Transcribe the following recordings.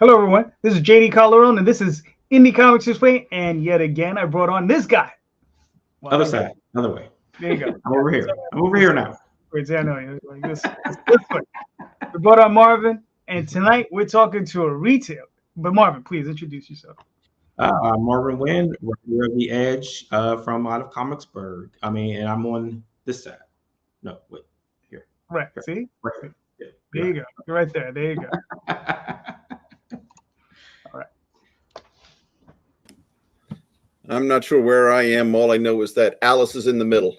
Hello, everyone. This is JD Calderon, and this is Indie Comics Explained. And yet again, I brought on this guy. Well, other side, other way. There you go. I'm over here. I'm over here now. Wait, I know you. Like this way. We brought on Marvin, and tonight we're talking to a retailer. But Marvin, please introduce yourself. I'm Marvin Wynn, we're at the Edge from out of Comicsburg. And I'm on this side. No, wait, here. Right. Here. See? Right here. Yeah. There you go. You're right there. There you go. All right. I'm not sure where I am. All I know is that Alice is in the middle.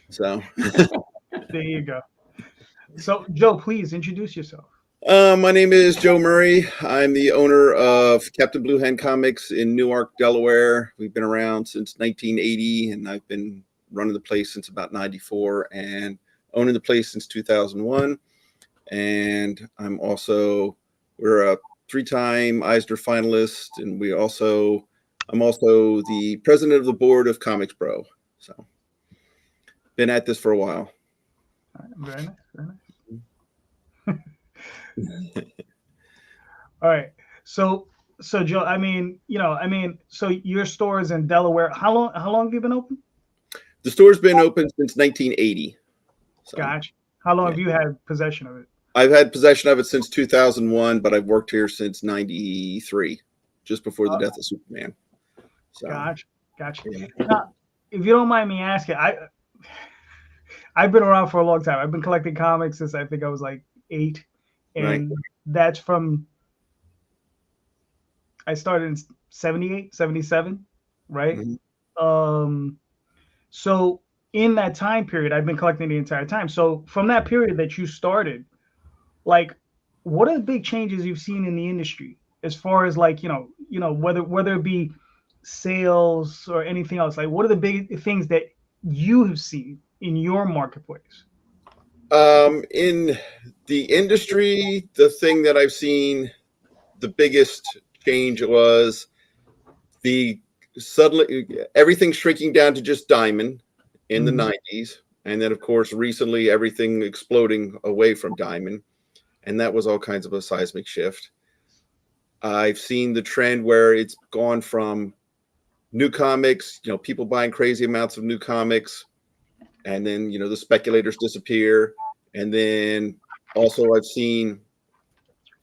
So There you go. So, Joe, please introduce yourself. my name is Joe Murray. I'm the owner of Captain Blue Hen Comics in Newark, Delaware. We've been around since 1980, and I've been running the place since about 94 and owning the place since 2001. And we're a 3-time Eisner finalist, and I'm also the president of the board of Comics Pro. So been at this for a while. All right. Very nice. Very nice. All right. So Joe, so your store is in Delaware. How long have you been open? The store's been open since 1980. So, Gotcha. How long have you had possession of it? I've had possession of it since 2001, but I've worked here since 93, just before the death of Superman. So, Gotcha. Yeah. Now, if you don't mind me asking, I've been around for a long time. I've been collecting comics since I think I was like 8, and that's from I started in 78, 77, right? Mm-hmm. So in that time period, I've been collecting the entire time. So from that period that you started, like, what are the big changes you've seen in the industry as far as like, whether it be sales or anything else? Like, what are the big things that you have seen in your marketplace? In the industry, the thing that I've seen the biggest change was suddenly everything shrinking down to just diamond in the 90s. And then, of course, recently everything exploding away from diamond. And that was all kinds of a seismic shift. I've seen the trend where it's gone from new comics, people buying crazy amounts of new comics. And then, the speculators disappear. And then also I've seen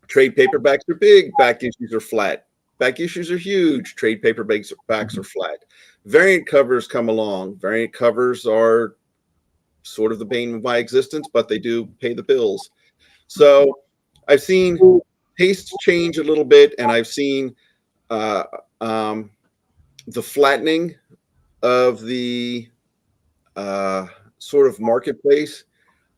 trade paperbacks are big, back issues are flat. Back issues are huge, trade paperbacks are flat. Variant covers come along. Variant covers are sort of the bane of my existence, but they do pay the bills. So I've seen tastes change a little bit, and I've seen the flattening of the sort of marketplace.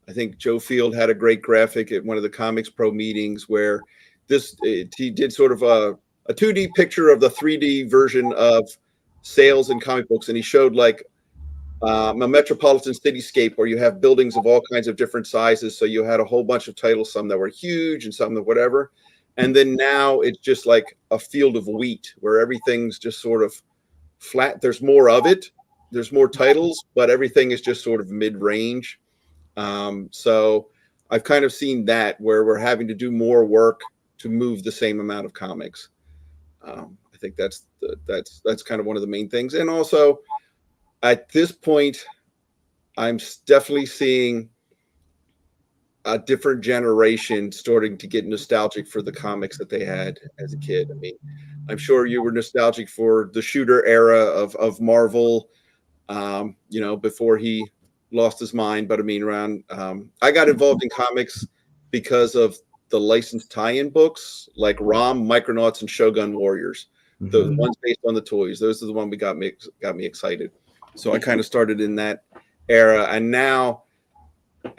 I think Joe Field had a great graphic at one of the Comics Pro meetings where he did sort of a 2D picture of the 3D version of sales in comic books, and he showed like a metropolitan cityscape where you have buildings of all kinds of different sizes. So you had a whole bunch of titles, some that were huge and some that whatever. And then now it's just like a field of wheat where everything's just sort of flat. There's more of it. There's more titles, but everything is just sort of mid-range. So I've kind of seen that where we're having to do more work to move the same amount of comics. I think that's kind of one of the main things. And also at this point, I'm definitely seeing a different generation starting to get nostalgic for the comics that they had as a kid. I mean, I'm sure you were nostalgic for the Shooter era of Marvel, before he lost his mind. But I mean, I got involved in comics because of the licensed tie-in books like ROM, Micronauts, and Shogun Warriors. The ones based on the toys. Those are the ones got me excited. So I kind of started in that era. And now,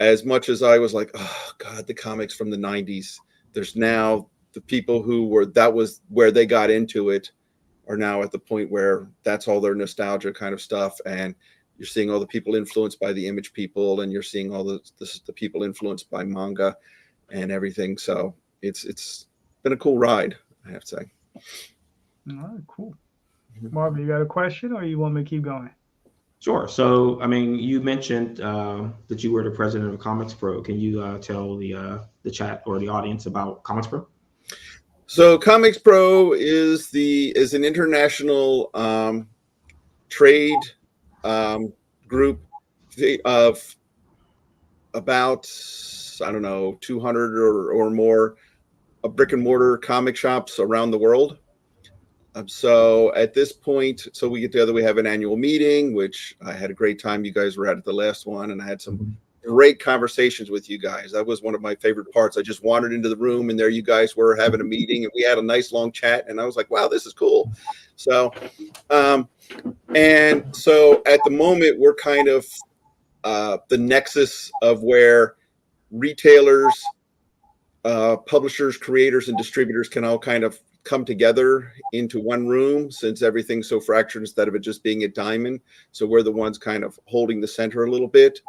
as much as I was like, oh God, the comics from the 90s, there's now the people that was where they got into it are now at the point where that's all their nostalgia kind of stuff. And you're seeing all the people influenced by the Image people, and you're seeing all the people influenced by manga and everything. So it's been a cool ride, I have to say. All right, cool. Marvin, you got a question, or you want me to keep going? Sure. So, you mentioned that you were the president of Comics Pro. Can you tell the chat or the audience about Comics Pro? So Comics Pro is an international trade group of about, I don't know, 200 or more brick and mortar comic shops around the world. So at this point, so we get together, we have an annual meeting, which I had a great time. You guys were at the last one, and I had some great conversations with you guys. That was one of my favorite parts. I just wandered into the room, and there you guys were having a meeting, and we had a nice long chat, and I was like, wow, this is cool. So, and so at the moment, we're kind of the nexus of where retailers, publishers, creators, and distributors can all kind of come together into one room, since everything's so fractured instead of it just being a diamond. So we're the ones kind of holding the center a little bit,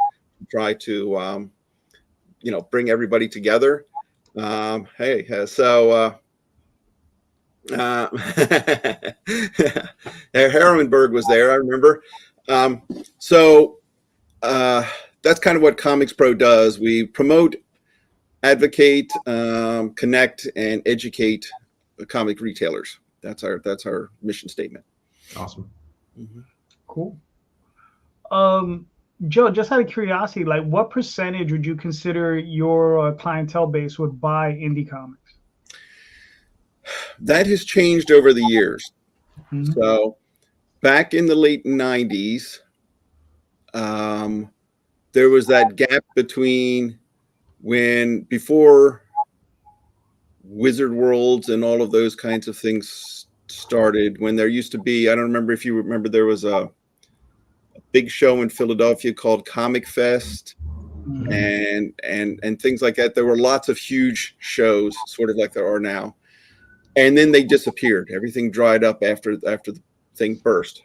try to bring everybody together. Harrimanberg was there, I remember. That's kind of what Comics Pro does. We promote, advocate, connect, and educate comic retailers. That's our mission statement. Awesome. Mm-hmm. Cool. Joe, just out of curiosity, like what percentage would you consider your clientele base would buy indie comics? That has changed over the years. Mm-hmm. So back in the late 90s, there was that gap between before Wizard Worlds and all of those kinds of things started, when there used to be, I don't remember if you remember, there was a big show in Philadelphia called Comic Fest, mm-hmm. and things like that. There were lots of huge shows, sort of like there are now. And then they disappeared. Everything dried up after the thing burst.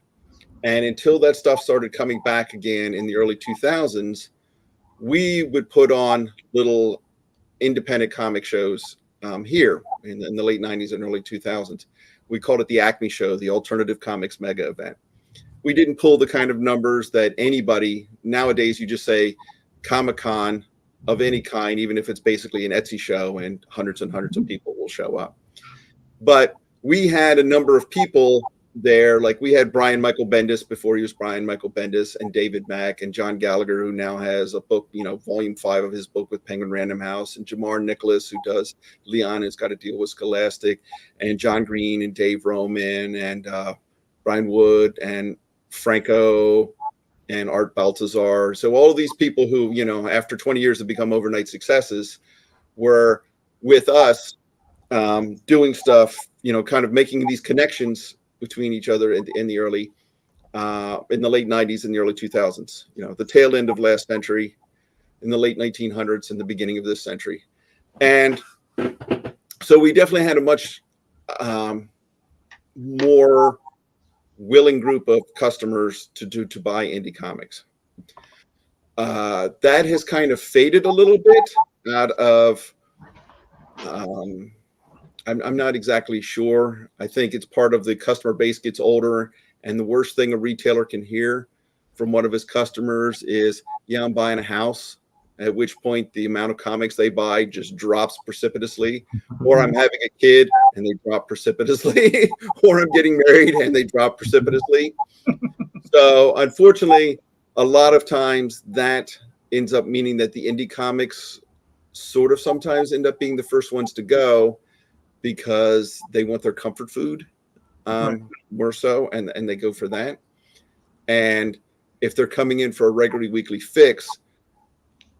And until that stuff started coming back again in the early 2000s, we would put on little independent comic shows here in the late 90s and early 2000s. We called it the Acme Show, the Alternative Comics Mega Event. We didn't pull the kind of numbers that anybody nowadays, you just say Comic-Con of any kind, even if it's basically an Etsy show, and hundreds and hundreds of people will show up. But we had a number of people there, like we had Brian Michael Bendis before he was Brian Michael Bendis, and David Mack, and John Gallagher, who now has a book, volume 5 of his book with Penguin Random House, and Jamar Nicholas, who does Leon, has got to deal with Scholastic, and John Green and Dave Roman and Brian Wood and Franco and Art Baltazar. So all of these people who, after 20 years have become overnight successes, were with us doing stuff, kind of making these connections between each other in the early, in the late 90s and the early 2000s, the tail end of last century, in the late 1900s and the beginning of this century. And so we definitely had a much more willing group of customers to buy indie comics. That has kind of faded a little bit out of, I'm not exactly sure. I think it's part of the customer base gets older, and the worst thing a retailer can hear from one of his customers is, yeah, I'm buying a house, at which point the amount of comics they buy just drops precipitously, or I'm having a kid and they drop precipitously, or I'm getting married and they drop precipitously. So unfortunately, a lot of times that ends up meaning that the indie comics sort of sometimes end up being the first ones to go, because they want their comfort food more so, and they go for that. And if they're coming in for a regularly weekly fix,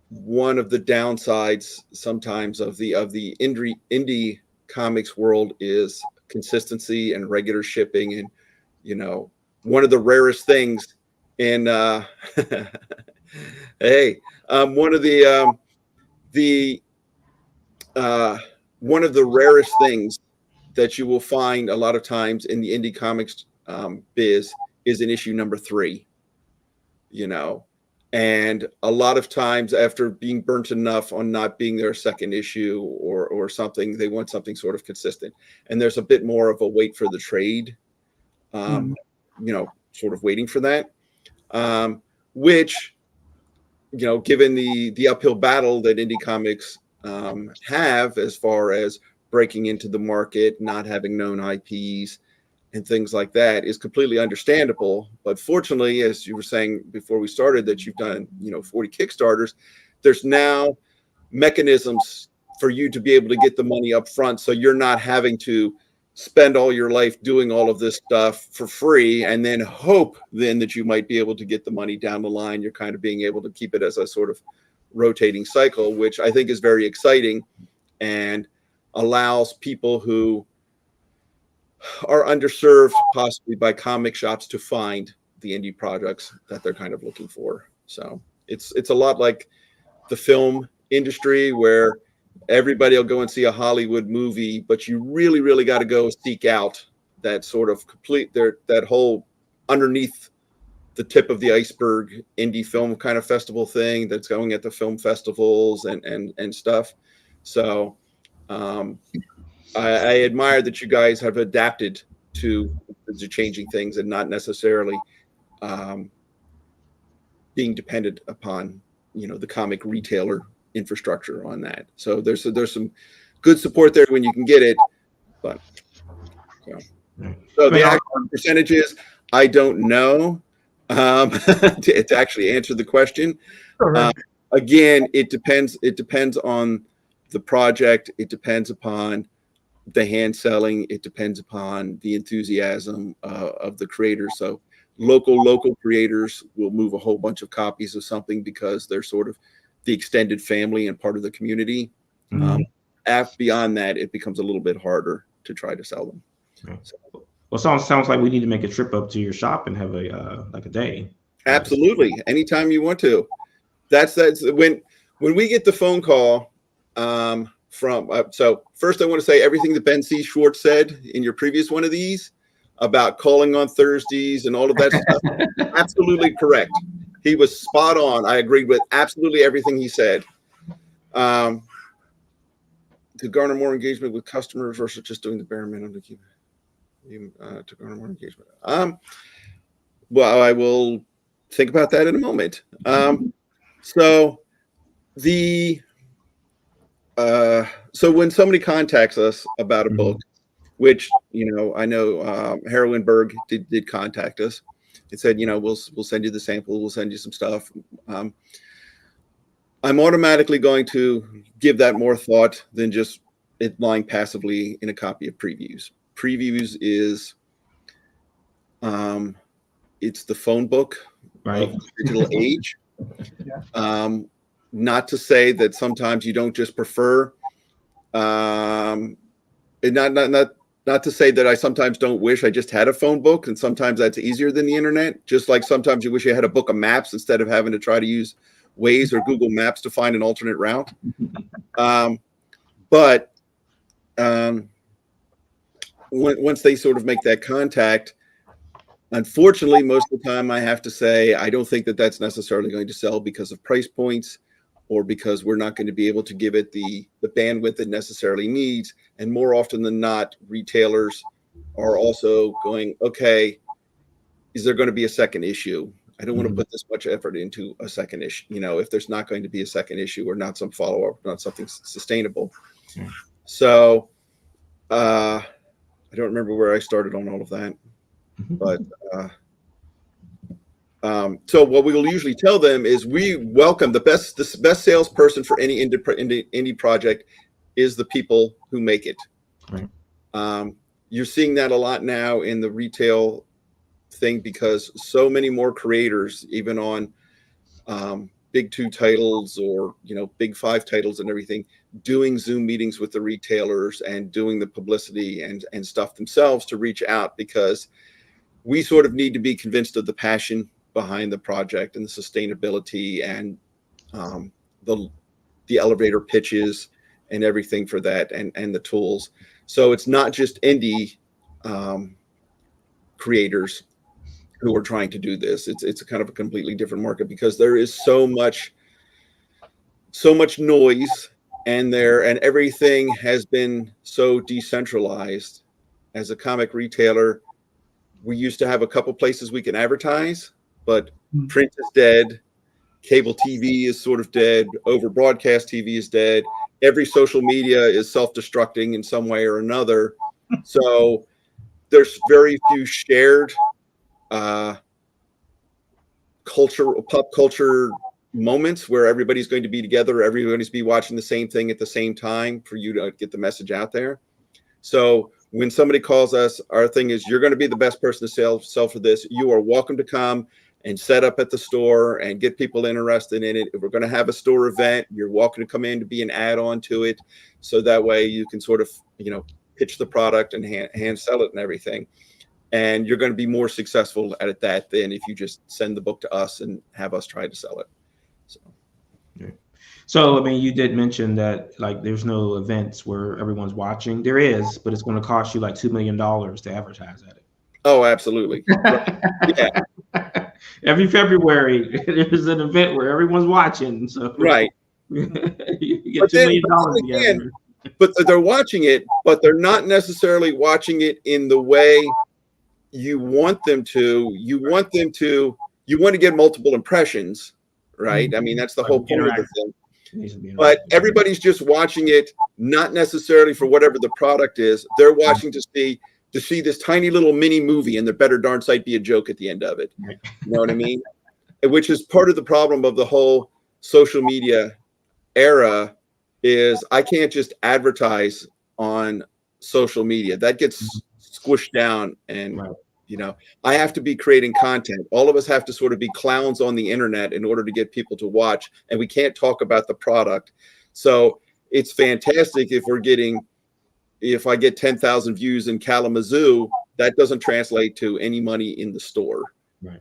one of the downsides sometimes of the indie comics world is consistency and regular shipping. And one of the rarest things in one of the rarest things that you will find a lot of times in the indie comics biz is an issue number 3, and a lot of times after being burnt enough on not being their second issue or something, they want something sort of consistent. And there's a bit more of a wait for the trade, sort of waiting for that, which, given the uphill battle that indie comics have as far as breaking into the market, not having known IPs and things like that is completely understandable. But fortunately, as you were saying before we started, that you've done, 40 Kickstarters, there's now mechanisms for you to be able to get the money up front. So you're not having to spend all your life doing all of this stuff for free and then hope then that you might be able to get the money down the line. You're kind of being able to keep it as a sort of rotating cycle, which I think is very exciting and allows people who are underserved possibly by comic shops to find the indie projects that they're kind of looking for. So it's a lot like the film industry where everybody will go and see a Hollywood movie, but you really, really got to go seek out that sort of that whole underneath the tip of the iceberg indie film kind of festival thing that's going at the film festivals and stuff. So I admire that you guys have adapted to changing things and not necessarily being dependent upon, the comic retailer infrastructure on that. So there's some good support there when you can get it, but so the actual percentages I don't know to actually answer the question. Again, it depends on the project, it depends upon the hand selling, it depends upon the enthusiasm of the creators. So local creators will move a whole bunch of copies of something because they're sort of the extended family and part of the community. Beyond that, it becomes a little bit harder to try to sell them. So, well, sounds like we need to make a trip up to your shop and have a day. Absolutely, anytime you want to. That's when we get the phone call from. So first, I want to say everything that Ben C. Schwartz said in your previous one of these about calling on Thursdays and all of that stuff. Absolutely correct. He was spot on. I agreed with absolutely everything he said. To garner more engagement with customers versus just doing the bare minimum to keep to garner more engagement. Well, I will think about that in a moment. So when somebody contacts us about a book, which I know Heroin Berg did contact us. It said, we'll send you the sample, we'll send you some stuff. I'm automatically going to give that more thought than just it lying passively in a copy of Previews. Previews is, it's the phone book of the digital age. Not to say that sometimes you don't just prefer, not to say that I sometimes don't wish I just had a phone book, and sometimes that's easier than the internet. Just like sometimes you wish you had a book of maps instead of having to try to use Waze or Google Maps to find an alternate route. But once they sort of make that contact, unfortunately, most of the time I have to say I don't think that that's necessarily going to sell because of price points or because we're not going to be able to give it the bandwidth it necessarily needs. And more often than not, retailers are also going, okay, is there going to be a second issue? I don't want to put this much effort into a second issue, if there's not going to be a second issue or not some follow-up, not something sustainable. So I don't remember where I started on all of that, but so what we will usually tell them is we welcome the best salesperson for any indie project is the people who make it. You're seeing that a lot now in the retail thing because so many more creators, even on big 2 titles or big 5 titles and everything, doing Zoom meetings with the retailers and doing the publicity and stuff themselves to reach out, because we sort of need to be convinced of the passion behind the project and the sustainability and the elevator pitches and everything for that and the tools. So it's not just indie creators who are trying to do this. It's a kind of a completely different market because there is so much noise and everything has been so decentralized. As a comic retailer, we used to have a couple places we can advertise, but print is dead. Cable TV is sort of dead. Over broadcast TV is dead. every social media is self-destructing in some way or another. So there's very few shared pop culture moments where everybody's going to be together, everybody's be watching the same thing at the same time for you to get the message out there. So when somebody calls us, our thing is, you're going to be the best person to sell for this. You are welcome to come and set up at the store and get people interested in it. If we're going to have a store event, you're welcome to come in to be an add-on to it. So that way you can sort of, pitch the product and hand sell it and everything. And you're going to be more successful at that than if you just send the book to us and have us try to sell it. So, I mean, you did mention that like there's no events where everyone's watching. There is, but it's going to cost you like $2 million to advertise at it. Oh, absolutely. Yeah. Every February, there's an event where everyone's watching. So right. You get $2 million. But they're watching it, but they're not necessarily watching it in the way you want them to. You want to get multiple impressions, right? Mm-hmm. I mean, that's the whole point of the thing. But everybody's just watching it, not necessarily for whatever the product is. They're watching to see this tiny little mini movie, and there better darn sight be a joke at the end of it. You know what I mean? Which is part of the problem of the whole social media era. Is I can't just advertise on social media. That gets squished down, and I have to be creating content. All of us have to sort of be clowns on the internet in order to get people to watch, and we can't talk about the product. So it's fantastic if I get 10,000 views in Kalamazoo, that doesn't translate to any money in the store.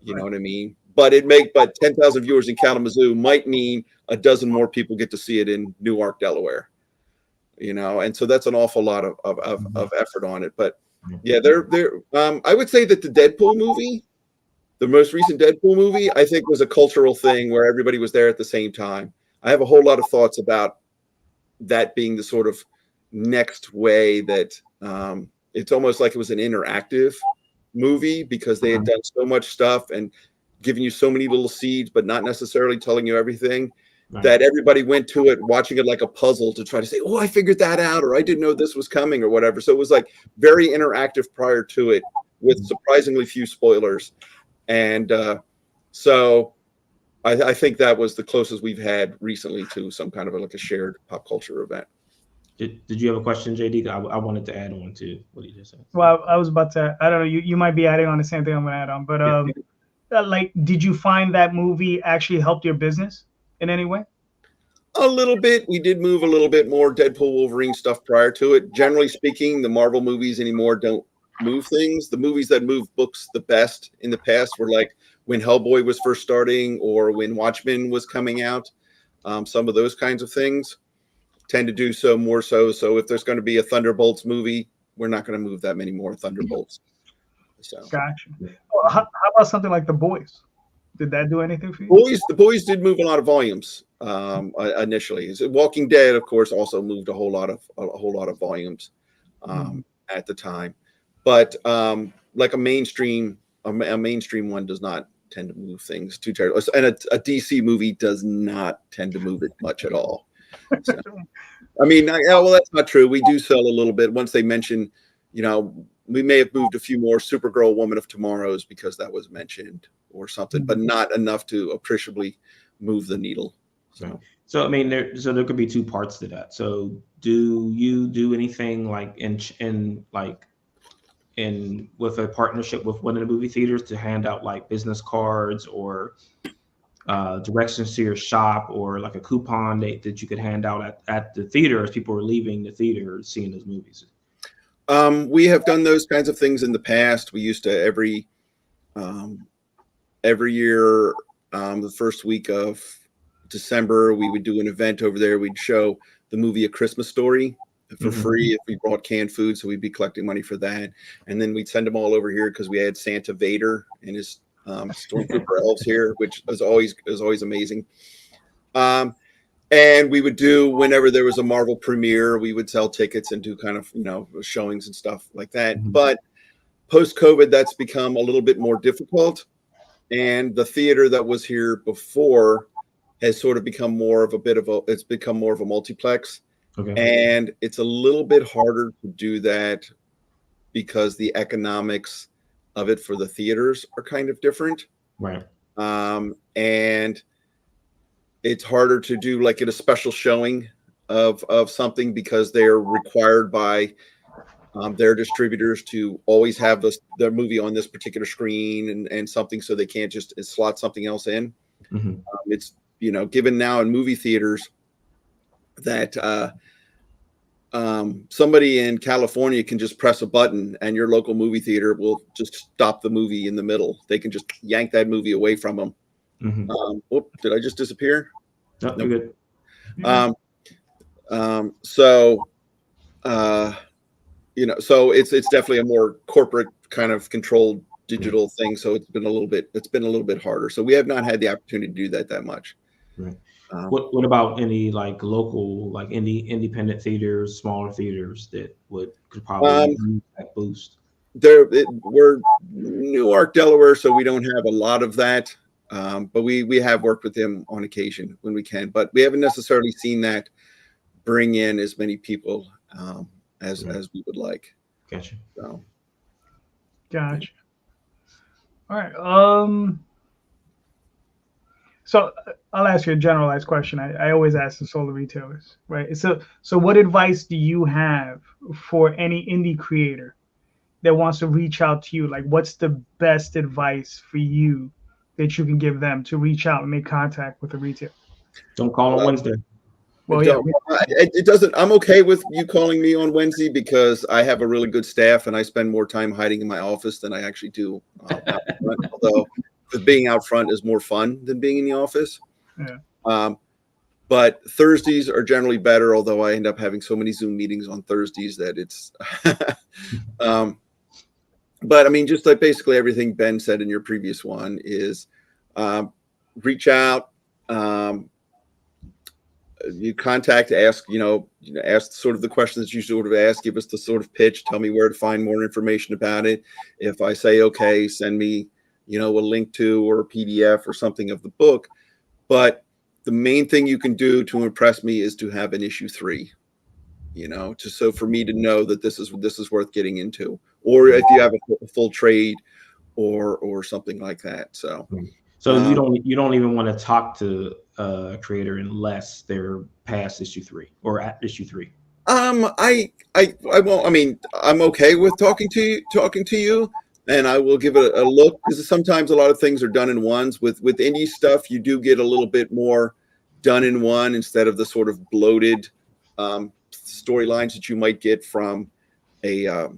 You know what I mean? But 10,000 viewers in Kalamazoo might mean a dozen more people get to see it in Newark, Delaware. And so that's an awful lot of effort on it. But yeah, I would say that the Deadpool movie, the most recent Deadpool movie, I think was a cultural thing where everybody was there at the same time. I have a whole lot of thoughts about that being the sort of next way that it's almost like it was an interactive movie because they had done so much stuff and giving you so many little seeds, but not necessarily telling you everything, that everybody went to it, watching it like a puzzle to try to say, oh, I figured that out, or I didn't know this was coming or whatever. So it was like very interactive prior to it with surprisingly few spoilers. And so I think that was the closest we've had recently to some kind of like a shared pop culture event. Did you have a question, JD? I wanted to add on to what he just said. Well, I was about to, I don't know, you might be adding on the same thing I'm going to add on, but did you find that movie actually helped your business in any way? A little bit. We did move a little bit more Deadpool, Wolverine stuff prior to it. Generally speaking, the Marvel movies anymore don't move things. The movies that move books the best in the past were like when Hellboy was first starting or when Watchmen was coming out. Some of those kinds of things tend to do so more so. So if there's going to be a Thunderbolts movie, we're not going to move that many more Thunderbolts. So. Gotcha. Well, how about something like The Boys? Did that do anything for you? The Boys did move a lot of volumes initially. Walking Dead, of course, also moved a whole lot of volumes at the time. But like a mainstream one does not tend to move things too terribly. And a DC movie does not tend to move it much at all. So, I mean, well, that's not true. We do sell a little bit. Once they mention, we may have moved a few more Supergirl, Woman of Tomorrows because that was mentioned or something, but not enough to appreciably move the needle. So I mean, there could be two parts to that. So do you do anything like in with a partnership with one of the movie theaters to hand out like business cards or directions to your shop or like a coupon that you could hand out at the theater as people are leaving the theater seeing those movies? We have done those kinds of things in the past. We used to every year, the first week of December, we would do an event over there. We'd show the movie A Christmas Story for free if we brought canned food. So we'd be collecting money for that. And then we'd send them all over here because we had Santa Vader and his Stormtrooper elves here, which is always amazing. And we would do, whenever there was a Marvel premiere, we would sell tickets and do kind of, showings and stuff like that. Mm-hmm. But post-COVID, that's become a little bit more difficult. And the theater that was here before has sort of become more of a multiplex. Okay. And it's a little bit harder to do that because the economics of it for the theaters are kind of different. Right. And it's harder to do like at a special showing of something because they're required by their distributors to always have their movie on this particular screen and something, so they can't just slot something else in. Mm-hmm. It's, given now in movie theaters that somebody in California can just press a button and your local movie theater will just stop the movie in the middle. They can just yank that movie away from them. Mm-hmm. Did I just disappear? No, you're good. So it's definitely a more corporate kind of controlled digital thing. So it's been a little bit harder. So we have not had the opportunity to do that much. Right. What about any like local, like independent theaters, smaller theaters that could probably use that boost? We're Newark, Delaware, so we don't have a lot of that. But we have worked with them on occasion when we can, but we haven't necessarily seen that bring in as many people as we would like. Gotcha. Gotcha. All right. So I'll ask you a generalized question. I always ask this to all the retailers, right? So what advice do you have for any indie creator that wants to reach out to you? Like, what's the best advice for you that you can give them to reach out and make contact with a retailer? Don't call on Wednesday. Well, yeah. It doesn't. I'm okay with you calling me on Wednesday because I have a really good staff and I spend more time hiding in my office than I actually do out front. Although being out front is more fun than being in the office. Yeah. But Thursdays are generally better, although I end up having so many Zoom meetings on Thursdays that it's. But I mean, just like basically everything Ben said in your previous one is reach out. You contact, ask sort of the questions that you sort of ask, give us the sort of pitch, tell me where to find more information about it. If I say, okay, send me, a link to or a PDF or something of the book. But the main thing you can do to impress me is to have an issue 3, just so for me to know that this is worth getting into, or if you have a full trade or something like that. So you don't even want to talk to a creator unless they're past issue 3 or at issue 3. I won't. I mean, I'm okay with talking to you, and I will give it a look because sometimes a lot of things are done in ones. With indie stuff, you do get a little bit more done in one instead of the sort of bloated storylines that you might get from a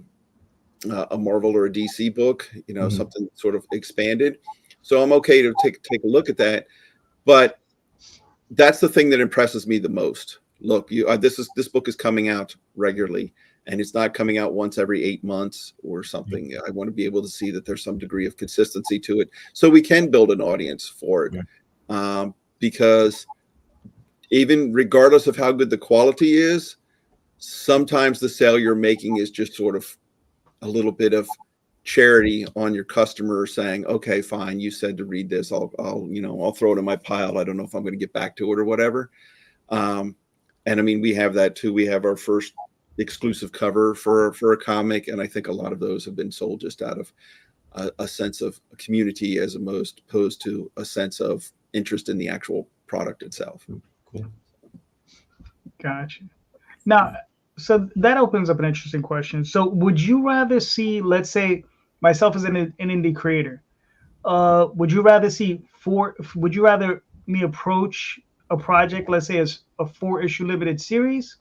Marvel or a DC book. Something sort of expanded. So I'm okay to take a look at that, but that's the thing that impresses me the most. Look, this book is coming out regularly, and it's not coming out once every 8 months or something. I want to be able to see that there's some degree of consistency to it, so we can build an audience for it. Yeah. Because even regardless of how good the quality is, sometimes the sale you're making is just sort of a little bit of charity on your customer saying, okay, fine, you said to read this, I'll throw it in my pile. I don't know if I'm going to get back to it or whatever. And I mean, we have that too. We have our first exclusive cover for a comic, and I think a lot of those have been sold just out of a sense of community as opposed to a sense of interest in the actual product itself. Cool. Gotcha. Now, so that opens up an interesting question. So would you rather see, let's say, myself as an indie creator, would you rather me approach a project, let's say as a 4-issue limited series,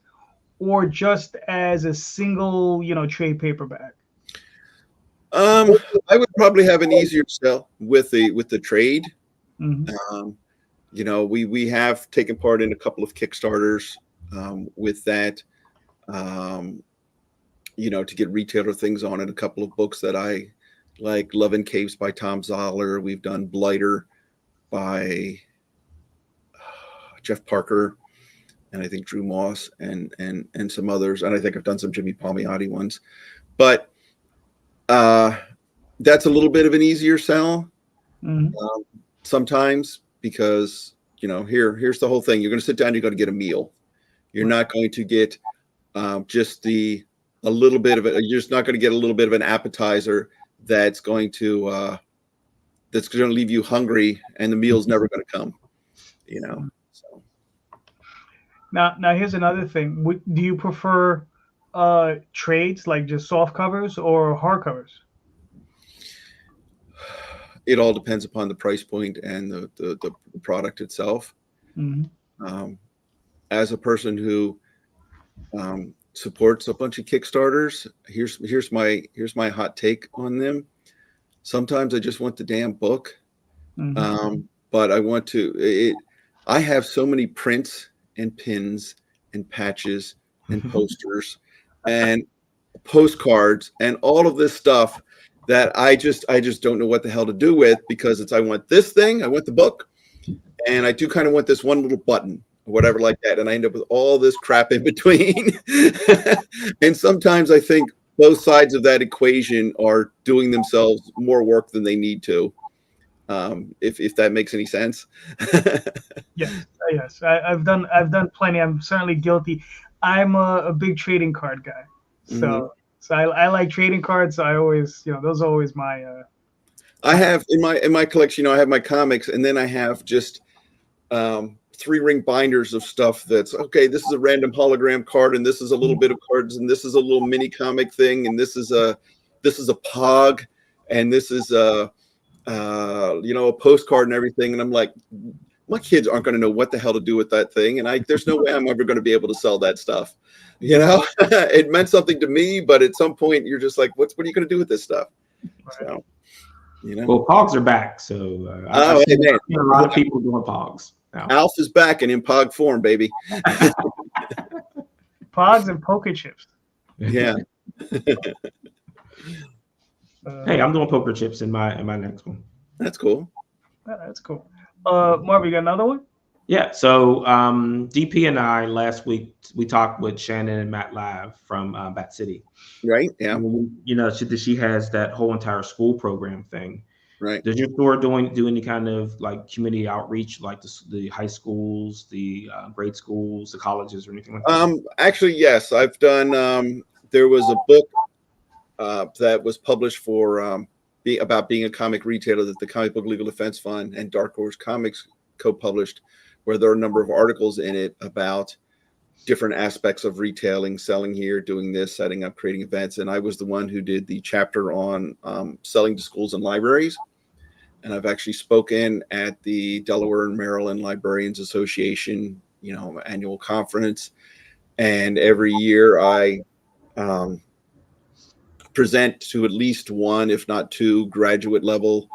or just as a single, trade paperback? I would probably have an easier sell with the trade. Mm-hmm. We have taken part in a couple of Kickstarters with that. To get retailer things on it. A couple of books that I like, Love in Caves by Tom Zoller. We've done Blighter by Jeff Parker, and I think Drew Moss and some others. And I think I've done some Jimmy Palmiotti ones. But that's a little bit of an easier sell sometimes because, here's the whole thing. You're going to sit down, you're going to get a meal. You're not going to get just a little bit of it. You're just not going to get a little bit of an appetizer that's going to leave you hungry, and the meal's never going to come. So. Now here's another thing. Do you prefer trades, like just soft covers, or hardcovers? It all depends upon the price point and the product itself. Mm-hmm. As a person who supports a bunch of Kickstarters, here's my hot take on them. Sometimes I just want the damn book, but I have so many prints and pins and patches and posters and postcards and all of this stuff that I just don't know what the hell to do with, because I want this thing, I want the book, and I do kind of want this one little button or whatever like that, and I end up with all this crap in between. And sometimes I think both sides of that equation are doing themselves more work than they need to, if that makes any sense. Yes. I've done plenty. I'm certainly guilty. I'm a big trading card guy, so I like trading cards. So I always, those are always my. I have in my collection, I have my comics, and then I have just 3-ring binders of stuff that's okay. This is a random hologram card, and this is a little bit of cards, and this is a little mini comic thing, and this is a pog, and this is a postcard and everything. And I'm like, my kids aren't going to know what the hell to do with that thing, and there's no way I'm ever going to be able to sell that stuff. It meant something to me, but at some point you're just like, what are you going to do with this stuff? Right. So, Well, Pogs are back, so I've seen a lot of people doing Pogs now. Alf is back and in Pog form, baby. Pogs and poker chips. Yeah. Hey, I'm doing poker chips in my next one. That's cool. That's cool. Marv, you got another one? Yeah. So DP and I last week we talked with Shannon and Matt Live from Bat City. Right. Yeah. She has that whole entire school program thing. Right. Does your store do any kind of like community outreach, like the high schools, the grade schools, the colleges, or anything like that? Actually, yes. I've done. There was a book that was published for about being a comic retailer that the Comic Book Legal Defense Fund and Dark Horse Comics co-published, where there are a number of articles in it about different aspects of retailing, selling here, doing this, setting up, creating events. And I was the one who did the chapter on selling to schools and libraries. And I've actually spoken at the Delaware and Maryland Librarians Association, annual conference. And every year I present to at least one, if not two, graduate level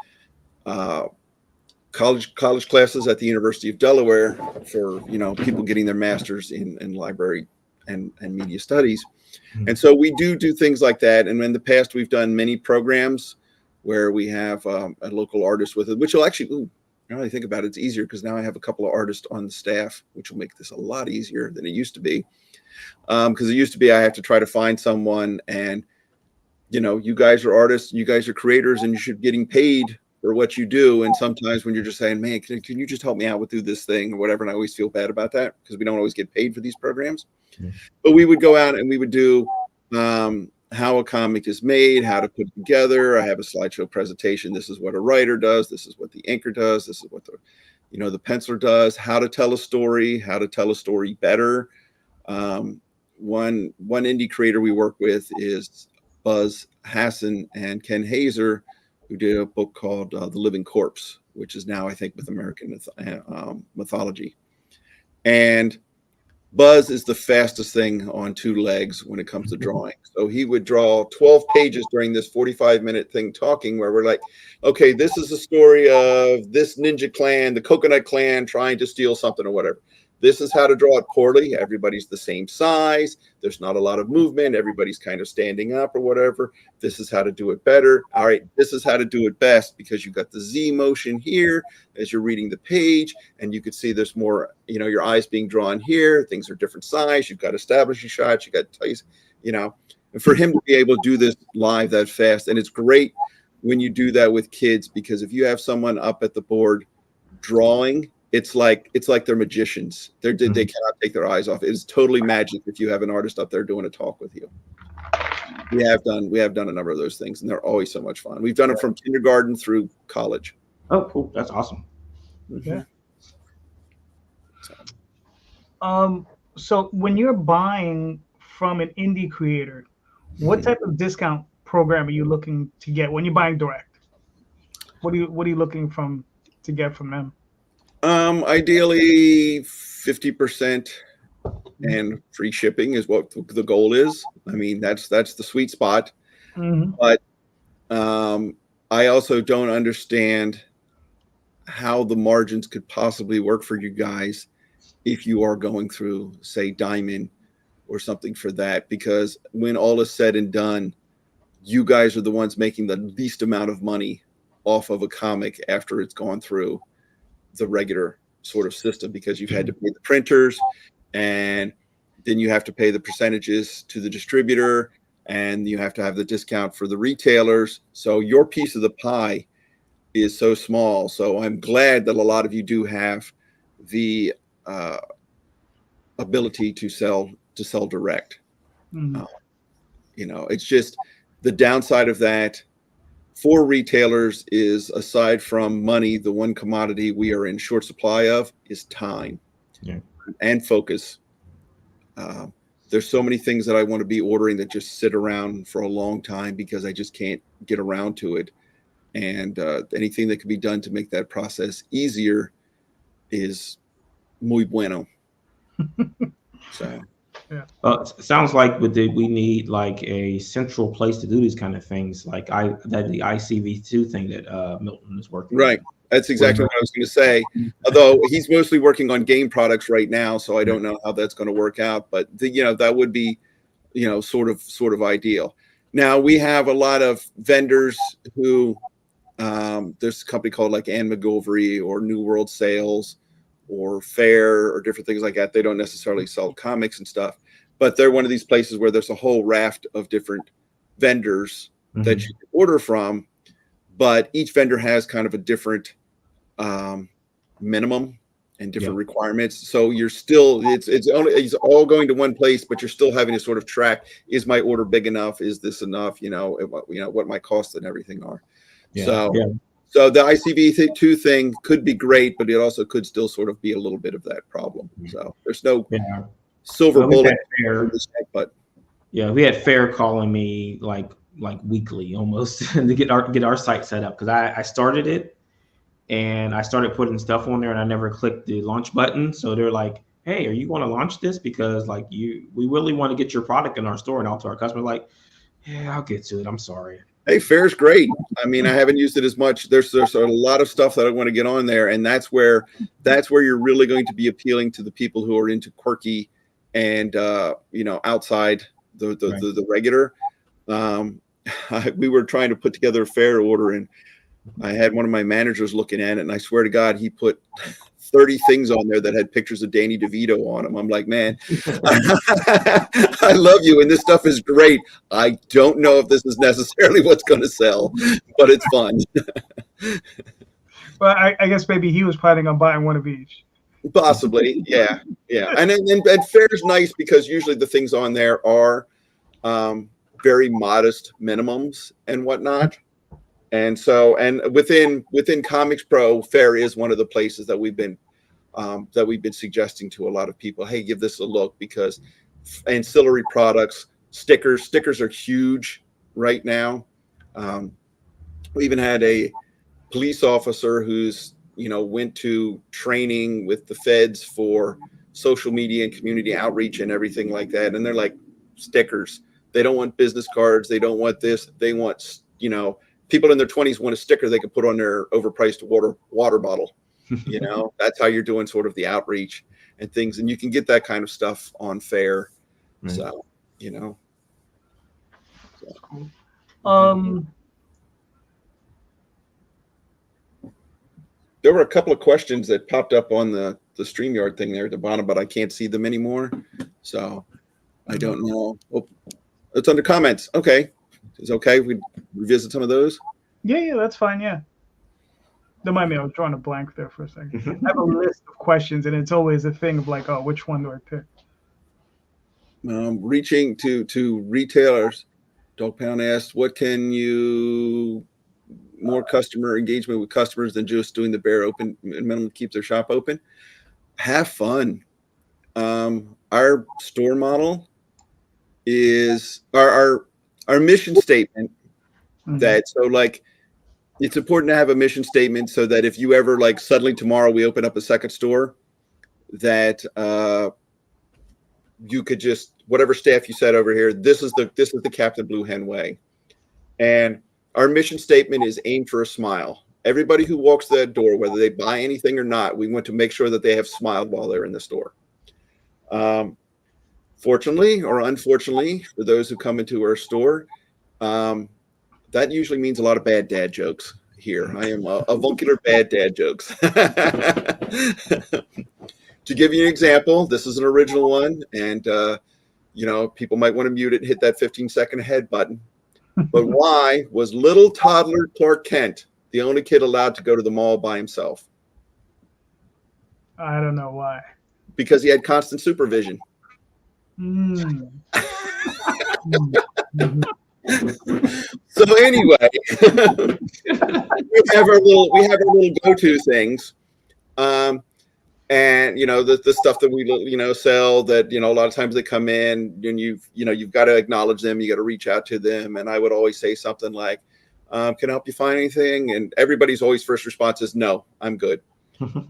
college classes at the University of Delaware for people getting their masters in library and media studies. And so we do things like that. And in the past we've done many programs where we have a local artist with it, which will actually, now I think about it, it's easier because now I have a couple of artists on the staff, which will make this a lot easier than it used to be. Because it used to be I have to try to find someone, and you guys are artists, you guys are creators, and you should be getting paid for what you do. And sometimes when you're just saying, man, can you just help me out with this thing or whatever, and I always feel bad about that because we don't always get paid for these programs. But we would go out and we would do how a comic is made, how to put it together. I have a slideshow presentation. This is what a writer does. This is what the inker does. This is what the penciler does. How to tell a story. How to tell a story better. One indie creator we work with is Buzz Hassan and Ken Hazer, who did a book called The Living Corpse, which is now I think with American Mythology. And Buzz is the fastest thing on two legs when it comes to drawing. So he would draw 12 pages during this 45-minute thing talking where we're like, okay, this is a story of this ninja clan, the Coconut Clan, trying to steal something or whatever. This is how to draw it poorly. Everybody's the same size. There's not a lot of movement. Everybody's kind of standing up or whatever. This is how to do it better. All right, this is how to do it best because you've got the Z motion here as you're reading the page, and you could see there's more, your eyes being drawn here. Things are different size. You've got establishing shots. You got, and for him to be able to do this live that fast, and it's great when you do that with kids, because if you have someone up at the board drawing it's like they're magicians. They cannot take their eyes off. It is totally magic if you have an artist up there doing a talk with you. We have done a number of those things, and they're always so much fun. We've done it from kindergarten through college. Oh, cool. That's awesome. Yeah. So when you're buying from an indie creator, what type of discount program are you looking to get when you're buying direct? What are you looking to get from them? Ideally 50% and free shipping is what the goal is. I mean, that's the sweet spot. Mm-hmm. But I also don't understand how the margins could possibly work for you guys if you are going through, say, Diamond or something for that, because when all is said and done, you guys are the ones making the least amount of money off of a comic after it's gone through the regular sort of system, because you've had to pay the printers, and then you have to pay the percentages to the distributor, and you have to have the discount for the retailers. So your piece of the pie is so small. So I'm glad that a lot of you do have the ability to sell direct. Mm-hmm. It's just the downside of that for retailers is, aside from money, the one commodity we are in short supply of is time and focus. There's so many things that I want to be ordering that just sit around for a long time because I just can't get around to it. And anything that can be done to make that process easier is muy bueno. So. Yeah. It sounds like we need like a central place to do these kind of things, like the ICV2 thing that Milton is working right on. That's exactly what I was going to say. Although he's mostly working on game products right now, so I don't know how that's going to work out. But that would be, sort of ideal. Now we have a lot of vendors who there's a company called like Ann McGovery or New World Sales or Fair or different things like that. They don't necessarily sell comics and stuff, but they're one of these places where there's a whole raft of different vendors that you can order from, but each vendor has kind of a different minimum and different requirements. So you're still, it's all going to one place, but you're still having to sort of track, is my order big enough? Is this enough? What my costs and everything are. So the ICV2 thing could be great, but it also could still sort of be a little bit of that problem. So there's no silver bullet. But we had Fair calling me like weekly almost to get our site set up, because I started it and I started putting stuff on there and I never clicked the launch button. So they're like, hey, are you going to launch this? Because we really want to get your product in our store and out to our customers. Like, yeah, I'll get to it. I'm sorry. Hey, Fair's great. I mean, I haven't used it as much. There's a lot of stuff that I want to get on there, and that's where you're really going to be appealing to the people who are into quirky and outside the regular. We were trying to put together a Fair order, and I had one of my managers looking at it, and I swear to God, he put 30 things on there that had pictures of Danny DeVito on them. I'm like, man, I love you, and this stuff is great. I don't know if this is necessarily what's going to sell, but it's fun. Well, I guess maybe he was planning on buying one of each. Possibly, yeah. And Fair's nice because usually the things on there are very modest minimums and whatnot. And so, and within Comics Pro, Fair is one of the places that we've been suggesting to a lot of people, hey, give this a look, because ancillary products, stickers are huge right now. We even had a police officer who's went to training with the feds for social media and community outreach and everything like that, and they're like, stickers. They don't want business cards. They don't want this. They want people in their 20s want a sticker they could put on their overpriced water bottle. That's how you're doing sort of the outreach and things. And you can get that kind of stuff on Fair. Right. So, there were a couple of questions that popped up on the StreamYard thing there at the bottom, but I can't see them anymore. So I don't know. Oh, it's under comments. Okay. Is it okay if we revisit some of those? Yeah, that's fine. Yeah. Don't mind me, I was drawing a blank there for a second. I have a list of questions, and it's always a thing of like, oh, which one do I pick? Reaching to retailers. Dog Pound asked, what can you more customer engagement with customers than just doing the bare open minimum to keep their shop open? Have fun. Our store model is our mission statement. That so like it's important to have a mission statement so that if you ever like suddenly tomorrow we open up a second store, that you could just whatever staff you said over here, this is the Captain Blue Hen way. And our mission statement is aim for a smile. Everybody who walks that door, whether they buy anything or not, we want to make sure that they have smiled while they're in the store. Fortunately or unfortunately, for those who come into our store, that usually means a lot of bad dad jokes here. I am avuncular bad dad jokes. To give you an example, this is an original one, and people might want to mute it and hit that 15-second ahead button. But why was little toddler Clark Kent the only kid allowed to go to the mall by himself? I don't know why. Because he had constant supervision. So anyway, we have our little go-to things, and the stuff that we sell that a lot of times they come in and you've got to acknowledge them, you got to reach out to them, and I would always say something like, "Can I help you find anything?" And everybody's always first response is, "No, I'm good."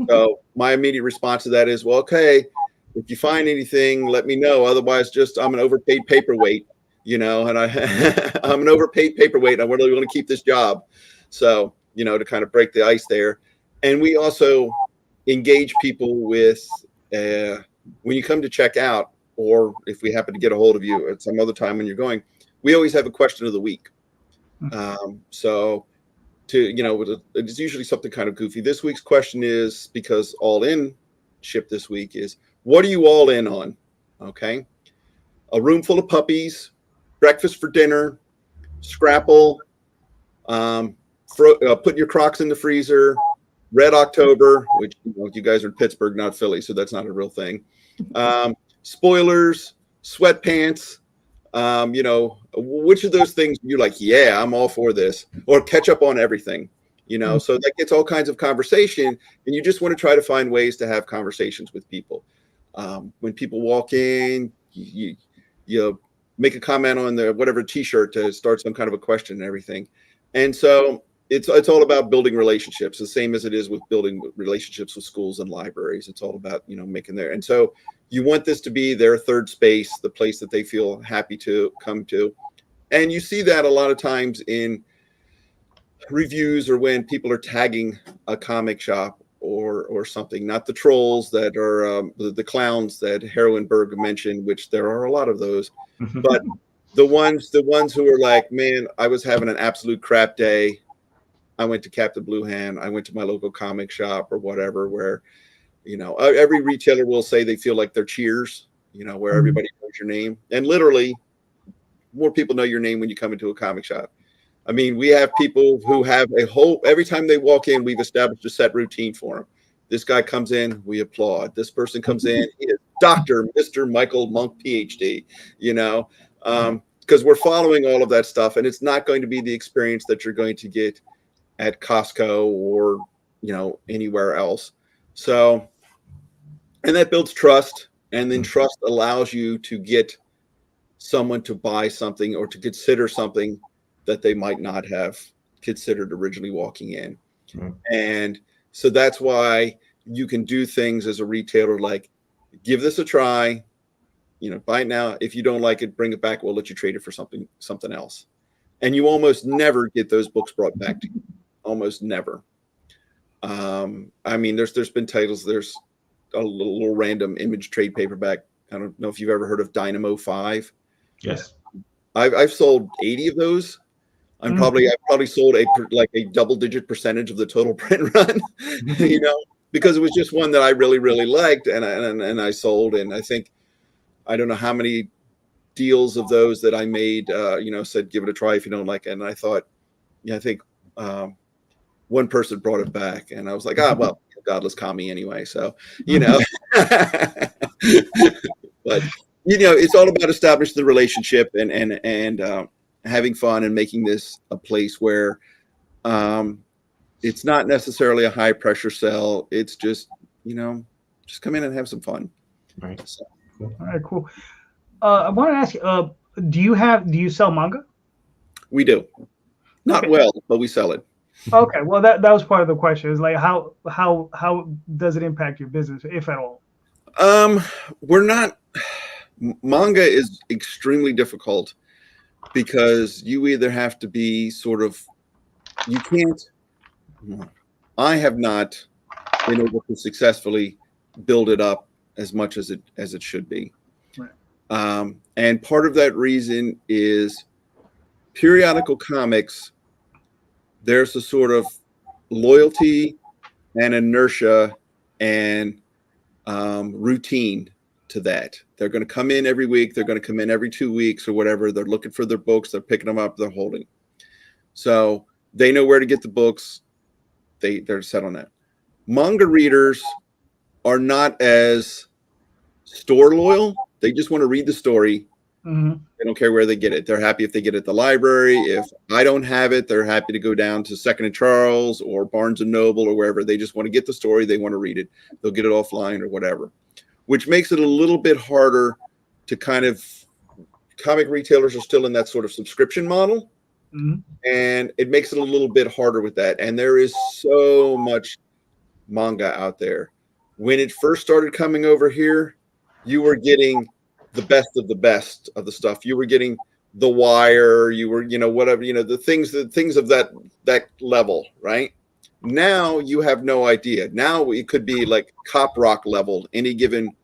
So my immediate response to that is, "Well, okay, if you find anything, let me know. Otherwise, I'm an overpaid paperweight." And I'm an overpaid paperweight. I really want to keep this job. So, to kind of break the ice there. And we also engage people with, when you come to check out, or if we happen to get a hold of you at some other time when you're going, we always have a question of the week. So it's usually something kind of goofy. This week's question is, because All In shipped this week, is what are you all in on? Okay. A room full of puppies, breakfast for dinner, Scrapple, putting your Crocs in the freezer, Red October, which you guys are in Pittsburgh, not Philly, so that's not a real thing. Spoilers, sweatpants, which of those things you're like, yeah, I'm all for this, or catch up on everything, so that gets all kinds of conversation, and you just want to try to find ways to have conversations with people. When people walk in, you make a comment on the whatever T-shirt to start some kind of a question and everything. And so it's all about building relationships, the same as it is with building relationships with schools and libraries. It's all about, making there. And so you want this to be their third space, the place that they feel happy to come to. And you see that a lot of times in reviews or when people are tagging a comic shop or something, not the trolls that are the clowns that Heroinberg mentioned, which there are a lot of those. But the ones who are like, man, I was having an absolute crap day. I went to Captain Blue Hen. I went to my local comic shop or whatever, where, every retailer will say they feel like they're Cheers, where everybody knows your name. And literally more people know your name when you come into a comic shop. I mean, we have people who have every time they walk in, we've established a set routine for them. This guy comes in, we applaud. This person comes in, he is Dr. Mr. Michael Monk, PhD, because we're following all of that stuff. And it's not going to be the experience that you're going to get at Costco or, anywhere else. So, and that builds trust. And then trust allows you to get someone to buy something or to consider something that they might not have considered originally walking in. And so that's why you can do things as a retailer, like give this a try, buy it now. If you don't like it, bring it back. We'll let you trade it for something else. And you almost never get those books brought back to you. Almost never. I mean, there's been titles, there's a little random Image trade paperback. I don't know if you've ever heard of Dynamo 5. Yes. I've sold 80 of those. I've probably sold a double-digit percentage of the total print run, because it was just one that I really, really liked, and I sold. And I don't know how many deals of those that I made, said give it a try if you don't like it. And I thought, I think one person brought it back, and I was like, well, godless commie anyway. So, but it's all about establishing the relationship and having fun and making this a place where it's not necessarily a high pressure sell. It's just, just come in and have some fun. Right. So. All right, cool. I want to ask you, do you sell manga? We do. Not well, but we sell it. Okay, well that was part of the question. Is like how does it impact your business, if at all? Manga is extremely difficult because you either have to be I have not been able to successfully build it up as much as it should be. Right. And part of that reason is periodical comics. There's a sort of loyalty and inertia and routine to that. They're going to come in every week. They're going to come in every 2 weeks or whatever. They're looking for their books. They're picking them up. They're holding. So they know where to get the books. They're set on that. Manga readers are not as store loyal. They just want to read the story. Mm-hmm. They don't care where they get it. They're happy if they get it at the library. If I don't have it, they're happy to go down to Second and Charles or Barnes and Noble or wherever. They just want to get the story. They want to read it. They'll get it offline or whatever, which makes it a little bit harder to comic retailers are still in that sort of subscription model. Mm-hmm. And it makes it a little bit harder with that. And there is so much manga out there. When it first started coming over here, you were getting the best of the stuff. You were getting The Wire, you were, whatever, the things of that level, right? Now you have no idea. Now it could be like Cop Rock level. Any given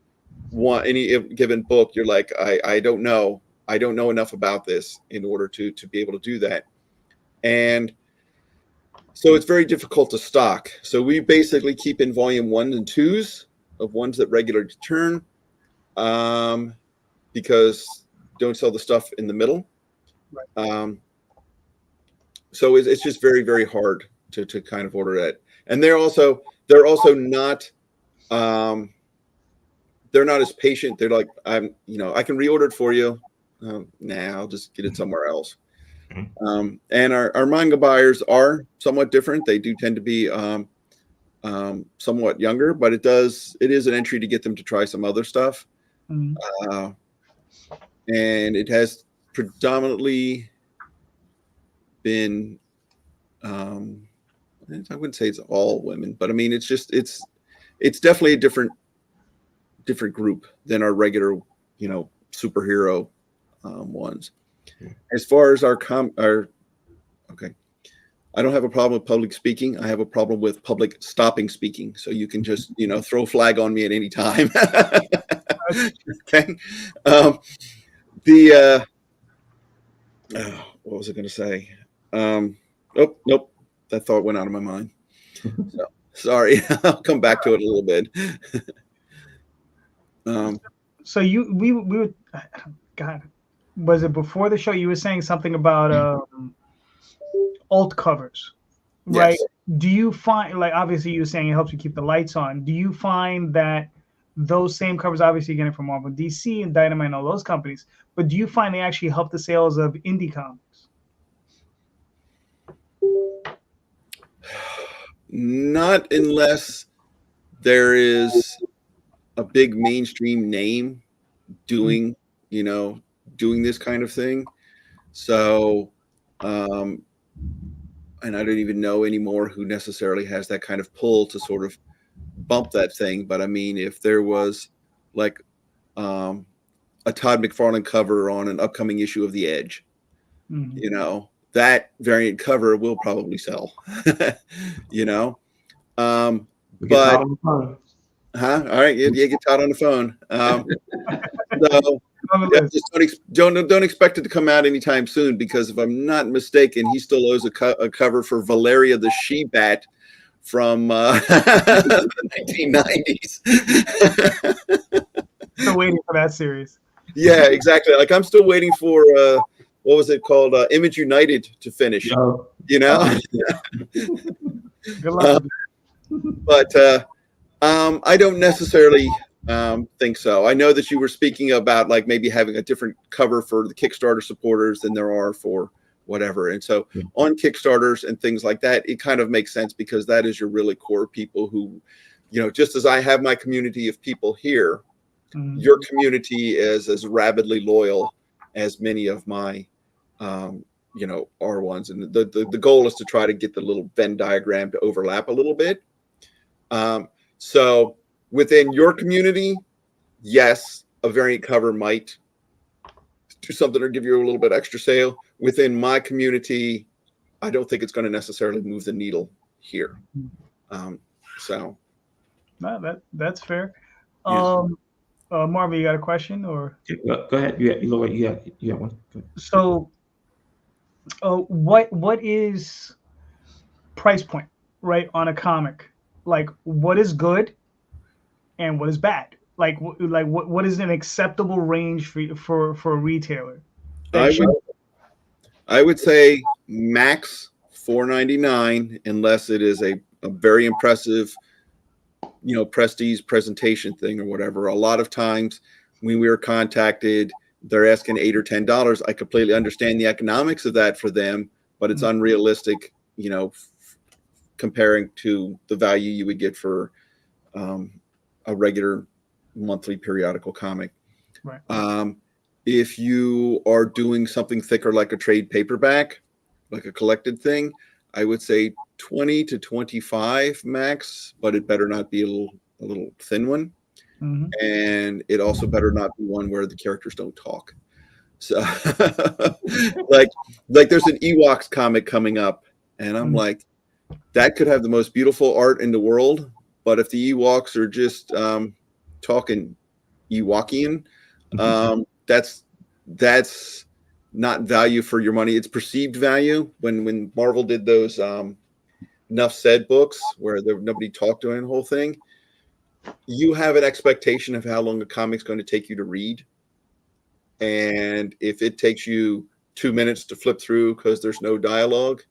book, you're like, I don't know. I don't know enough about this in order to be able to do that. And so it's very difficult to stock. So we basically keep in volume 1 and 2s of ones that regularly turn. Because don't sell the stuff in the middle. Right. So it's just very, very hard to kind of order that. And they're also not, they're not as patient. They're like, I can reorder it for you. I'll just get it somewhere else. Mm-hmm. And our manga buyers are somewhat different. They do tend to be somewhat younger, but it is an entry to get them to try some other stuff. Mm-hmm. And it has predominantly been, I wouldn't say it's all women, but I mean, it's definitely a different group than our regular, superhero ones. Yeah. As far as I don't have a problem with public speaking. I have a problem with public stopping speaking. So you can just, throw a flag on me at any time. Okay. What was I going to say? Nope. That thought went out of my mind. So, sorry. I'll come back to it a little bit. So we were, God, was it before the show? You were saying something about alt covers, right? Yes. Do you find, like, obviously you were saying it helps you keep the lights on. Do you find that those same covers, obviously you're getting from Marvel, DC, and Dynamite and all those companies, but do you find they actually help the sales of indie comics? Not unless there is a big mainstream name doing this kind of thing. So, and I don't even know anymore who necessarily has that kind of pull to sort of bump that thing. But I mean, if there was like a Todd McFarlane cover on an upcoming issue of The Edge, mm-hmm. That variant cover will probably sell, but all right, you get Todd on the phone. So don't expect it to come out anytime soon, because if I'm not mistaken, he still owes a cover for Valeria the She-Bat from the 1990s. Still waiting for that series. Yeah, exactly. Like, I'm still waiting for what was it called? Image United to finish. Good luck. But I don't necessarily think so. I know that you were speaking about like maybe having a different cover for the Kickstarter supporters than there are for whatever. And so on Kickstarters and things like that, it kind of makes sense because that is your really core people who, you know, just as I have my community of people here, your community is as rabidly loyal as many of my, you know, are ones. And the goal is to try to get the little Venn diagram to overlap a little bit. So within your community, yes, a variant cover might do something or give you a little bit extra sale. Within my community, I don't think it's going to necessarily move the needle here. So No, that's fair. Yeah. Marvin, you got a question or? Go ahead. You look like you got one. So, what is price point, right, on a comic? Like, what is good and what is bad? Like what is an acceptable range for a retailer? I would say max $4.99 unless it is a very impressive, you know, prestige presentation thing or whatever. A lot of times when we were contacted, they're asking $8 or $10. I completely understand the economics of that for them, but it's unrealistic, you know, comparing to the value you would get for a regular monthly periodical comic. Right. If you are doing something thicker like a trade paperback, like a collected thing, I would say 20 to 25 max, but it better not be a little thin one. And it also better not be one where the characters don't talk. So like there's an Ewoks comic coming up, and I'm like, that could have the most beautiful art in the world, but if the Ewoks are just talking Ewokian, that's not value for your money. It's perceived value. When Marvel did those Enough Said books where nobody talked during the whole thing, you have an expectation of how long a comic's going to take you to read. And if it takes you 2 minutes to flip through because there's no dialogue,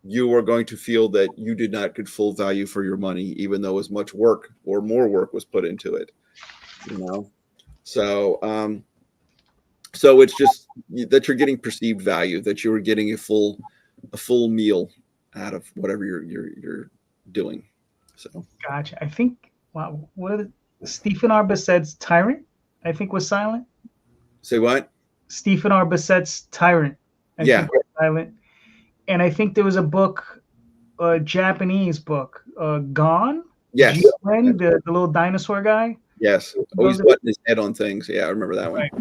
you are going to feel that you did not get full value for your money, even though as much work or more work was put into it, you know? So, so it's just that you're getting perceived value, that you're getting a full meal out of whatever you're doing. So gotcha. I think Stephen R. Bissett's Tyrant, I think, was silent. Say what? Stephen R. Bissett's Tyrant. I think was silent. And I think there was a book, a Japanese book, Gone. Yes. G-O-N, the little dinosaur guy. Yes. Always putting his head on things. Yeah, I remember that one. Right.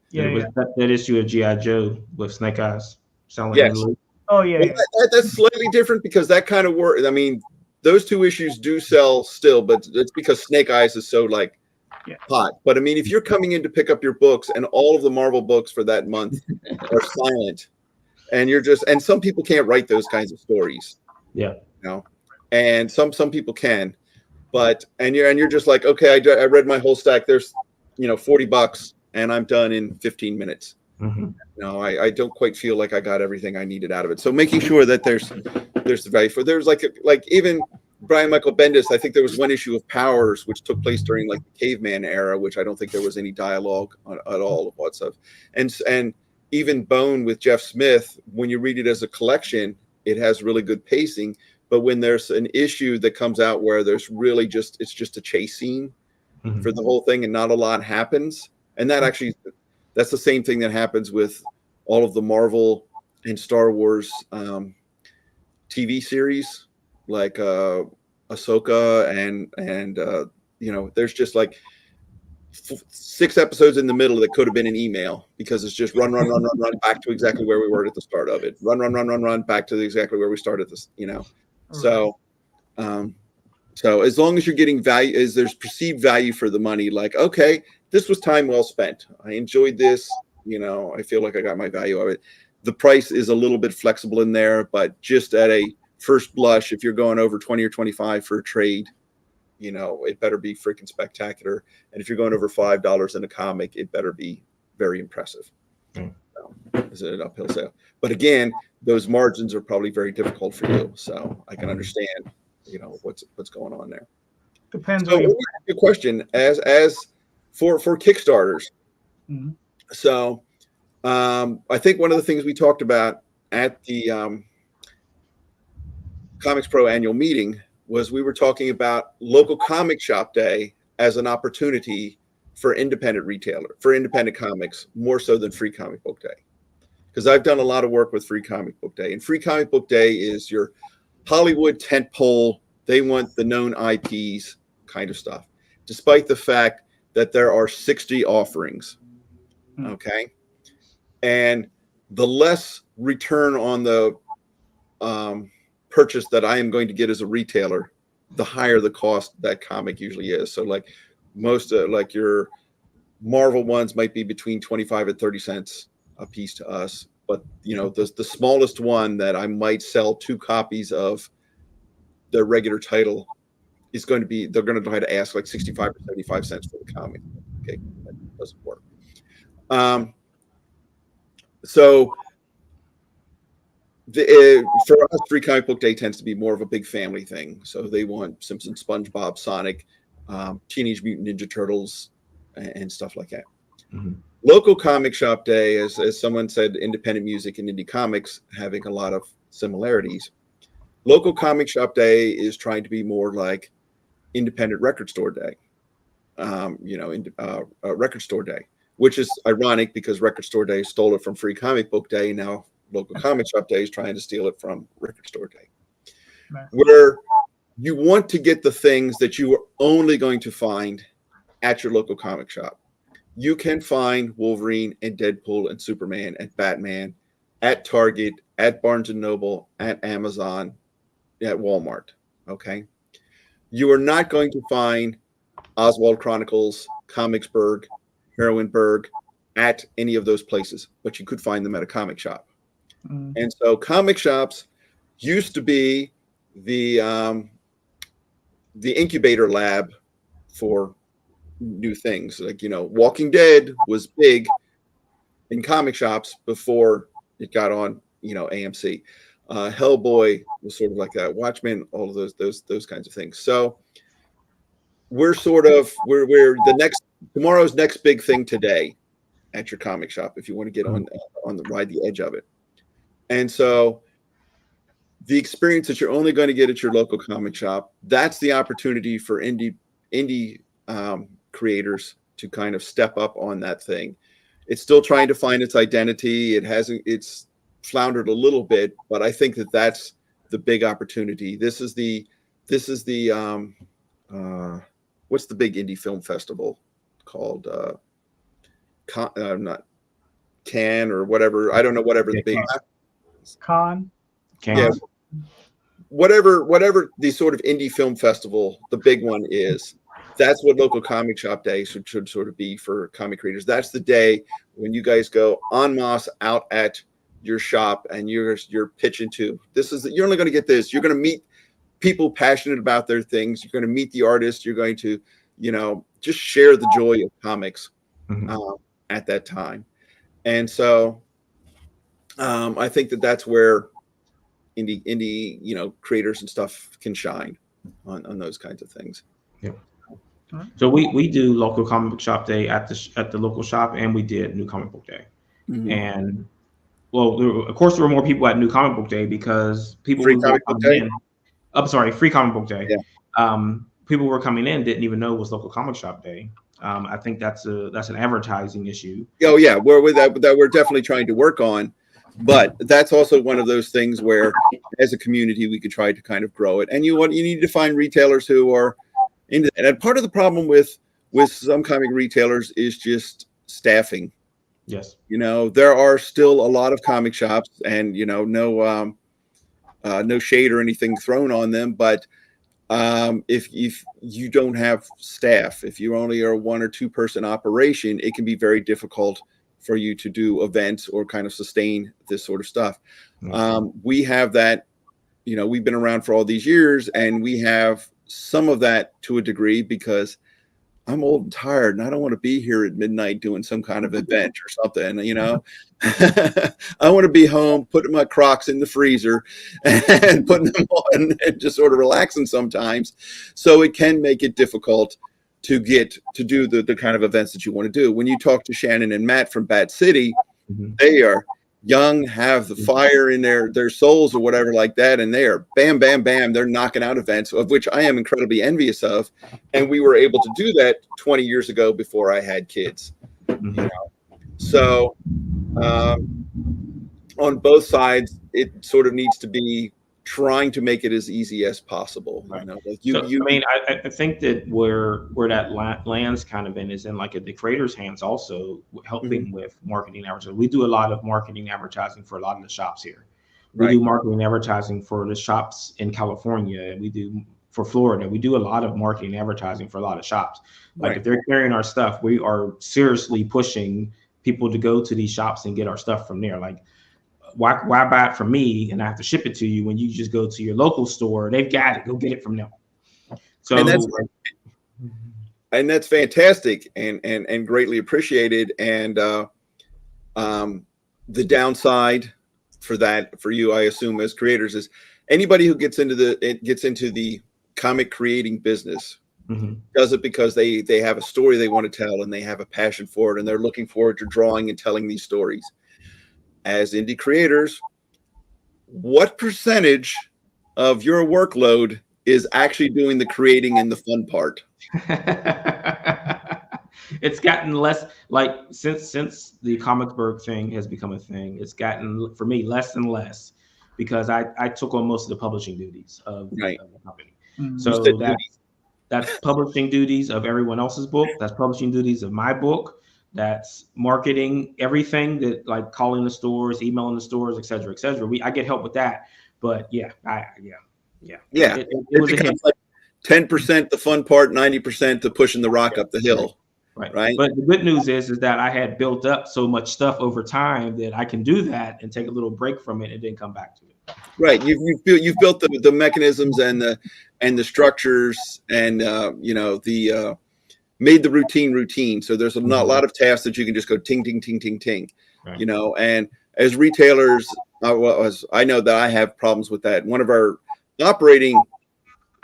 Yeah, that issue of G.I. Joe with Snake Eyes. Sound like yes. Oh yeah. Well, that's slightly different because that kind of work. I mean, those two issues do sell still, but it's because Snake Eyes is so like hot. But I mean, if you're coming in to pick up your books and all of the Marvel books for that month are silent, and and some people can't write those kinds of stories. Yeah. You know, and some people can, but and you're just like, okay, I read my whole stack. There's, you know, $40, and I'm done in 15 minutes. No, I don't quite feel like I got everything I needed out of it. So making sure that there's the value for like even Brian Michael Bendis, I think there was one issue of Powers which took place during like the caveman era, which I don't think there was any dialogue at all of what's of, and even Bone with Jeff Smith, when you read it as a collection, it has really good pacing. But when there's an issue that comes out where there's really it's just a chase scene for the whole thing and not a lot happens, and that's the same thing that happens with all of the Marvel and Star Wars TV series, like Ahsoka and you know, there's just like 6 episodes in the middle that could have been an email because it's just run back to exactly where we were at the start of it. Run back to exactly where we started this, you know. So so as long as you're getting value, there's perceived value for the money, like, okay, this was time well spent. I enjoyed this, you know, I feel like I got my value of it. The price is a little bit flexible in there, but just at a first blush, if you're going over 20 or 25 for a trade, you know, it better be freaking spectacular. And if you're going over $5 in a comic, it better be very impressive. So, is it an uphill sale? But again, those margins are probably very difficult for you. So I can understand what's going on there. Depends So on let me ask you a question as for Kickstarters. Mhm. So I think one of the things we talked about at the Comics Pro annual meeting was we were talking about local comic shop day as an opportunity for independent comics, more so than Free Comic Book Day. Because I've done a lot of work with Free Comic Book Day, and Free Comic Book Day is your Hollywood tentpole. They want the known IPs kind of stuff, despite the fact that there are 60 offerings. Okay. And the less return on the purchase that I am going to get as a retailer, the higher the cost that comic usually is. So like most like your Marvel ones might be between 25 and 30 cents a piece to us. But the smallest one that I might sell 2 copies of the regular title is going to be, they're going to try to ask like 65 or 75 cents for the comic. Okay, that doesn't work. So for us, Free Comic Book Day tends to be more of a big family thing. So they want Simpsons, SpongeBob, Sonic, Teenage Mutant Ninja Turtles, and stuff like that. Mm-hmm. Local Comic Shop Day, as someone said, independent music and indie comics having a lot of similarities. Local Comic Shop Day is trying to be more like Independent Record Store Day, Record Store Day, which is ironic because Record Store Day stole it from Free Comic Book Day. Now Local Comic Shop Day is trying to steal it from Record Store Day, where you want to get the things that you are only going to find at your local comic shop. You can find Wolverine and Deadpool and Superman and Batman at Target, at Barnes & Noble, at Amazon, at Walmart, okay? You are not going to find Oswald Chronicles, Comicsburg, Heroineburg at any of those places, but you could find them at a comic shop. Mm. And so comic shops used to be the incubator lab for new things. Like, Walking Dead was big in comic shops before it got on, AMC. Hellboy was sort of like that. Watchmen, all of those kinds of things. So we're tomorrow's next big thing today at your comic shop if you want to get on the ride the edge of it. And so the experience that you're only going to get at your local comic shop, that's the opportunity for indie creators to kind of step up on that thing. It's still trying to find its identity. It's floundered a little bit, but I think that that's the big opportunity. This is the what's the big indie film festival called? Not Cannes or whatever. I don't know, whatever the big Con. Yeah. Whatever the sort of indie film festival, the big one is. That's what Local Comic Shop Day should sort of be for comic creators. That's the day when you guys go en masse out at your shop and you're pitching to. You're only going to get this. You're going to meet people passionate about their things. You're going to meet the artists. You're going to, just share the joy of comics at that time. And so I think that that's where indie creators and stuff can shine on those kinds of things. Yeah. So we do Local Comic Book Shop Day at the local shop, and we did New Comic Book Day. Mm-hmm. And of course there were more people at New Comic Book Day because people Free Comic Book Day. Free Comic Book Day. Yeah. People were coming in didn't even know it was Local Comic Shop Day. I think that's an advertising issue. Oh yeah, that we're definitely trying to work on. But that's also one of those things where, as a community, we could try to kind of grow it. And you need to find retailers who are into that. And part of the problem with some comic retailers is just staffing. Yes. There are still a lot of comic shops, and no shade or anything thrown on them, but if you don't have staff, if you only are a 1 or 2 person operation, it can be very difficult for you to do events or kind of sustain this sort of stuff. Mm-hmm. We have that, we've been around for all these years, and we have some of that to a degree because I'm old and tired and I don't want to be here at midnight doing some kind of event or something, I want to be home, putting my Crocs in the freezer and putting them on and just sort of relaxing sometimes. So it can make it difficult to get to do the kind of events that you want to do. When you talk to Shannon and Matt from Bat City, they are young, have the fire in their souls or whatever like that, and they are bam, bam, bam. They're knocking out events, of which I am incredibly envious of. And we were able to do that 20 years ago before I had kids. So on both sides, it sort of needs to be trying to make it as easy as possible. Right. I think that where that lands kind of is in like the creator's hands, also helping with marketing advertising. We do a lot of marketing advertising for a lot of the shops here. We do marketing advertising for the shops in California. We do for Florida. We do a lot of marketing advertising for a lot of shops. Like if they're carrying our stuff, we are seriously pushing people to go to these shops and get our stuff from there. Like, why buy it from me and I have to ship it to you when you just go to your local store? They've got it. Go get it from them. So and that's fantastic and greatly appreciated. And the downside for you, I assume, as creators, is anybody who gets into the comic creating business does it because they have a story they want to tell and they have a passion for it and they're looking forward to drawing and telling these stories. As indie creators, what percentage of your workload is actually doing the creating and the fun part? It's gotten less, like since the Comicsburg thing has become a thing, it's gotten, for me, less and less, because I took on most of the publishing duties of the company. So that's publishing duties of everyone else's book. That's publishing duties of my book. That's marketing, everything that, like calling the stores, emailing the stores, et cetera, et cetera. I get help with that, but it was a hit. Like 10% the fun part, 90% the pushing the rock up the hill. Right. But the good news is that I had built up so much stuff over time that I can do that and take a little break from it and then come back to it. Right. You've built the mechanisms and the structures and made the routine. So there's a lot of tasks that you can just go ting, ting, ting, ting, ting, and as retailers, I know that I have problems with that. One of our operating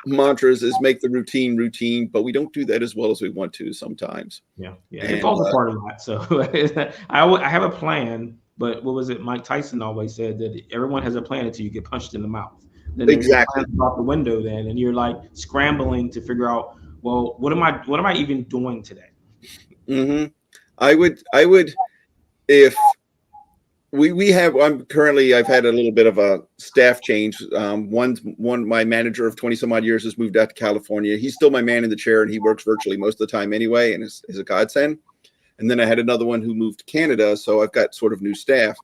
mantras is make the routine, but we don't do that as well as we want to sometimes. And it falls apart a lot. So I have a plan, but what was it? Mike Tyson always said that everyone has a plan until you get punched in the mouth. Then exactly. Out the window then, and you're like scrambling to figure out, well, what am I even doing today? I would, if I've had a little bit of a staff change. My manager of 20 some odd years has moved out to California. He's still my man in the chair and he works virtually most of the time anyway, and is a godsend. And then I had another one who moved to Canada. So I've got sort of new staff,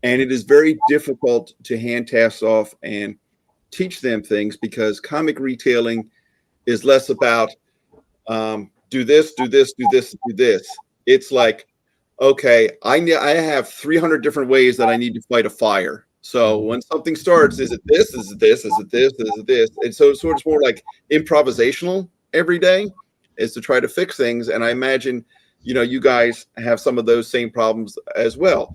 and it is very difficult to hand tasks off and teach them things, because comic retailing is less about do this. It's like, okay, I have 300 different ways that I need to fight a fire. So when something starts, is it this? Is it this? Is it this? Is it this? And so it's sort of more like improvisational every day, is to try to fix things. And I imagine, you guys have some of those same problems as well.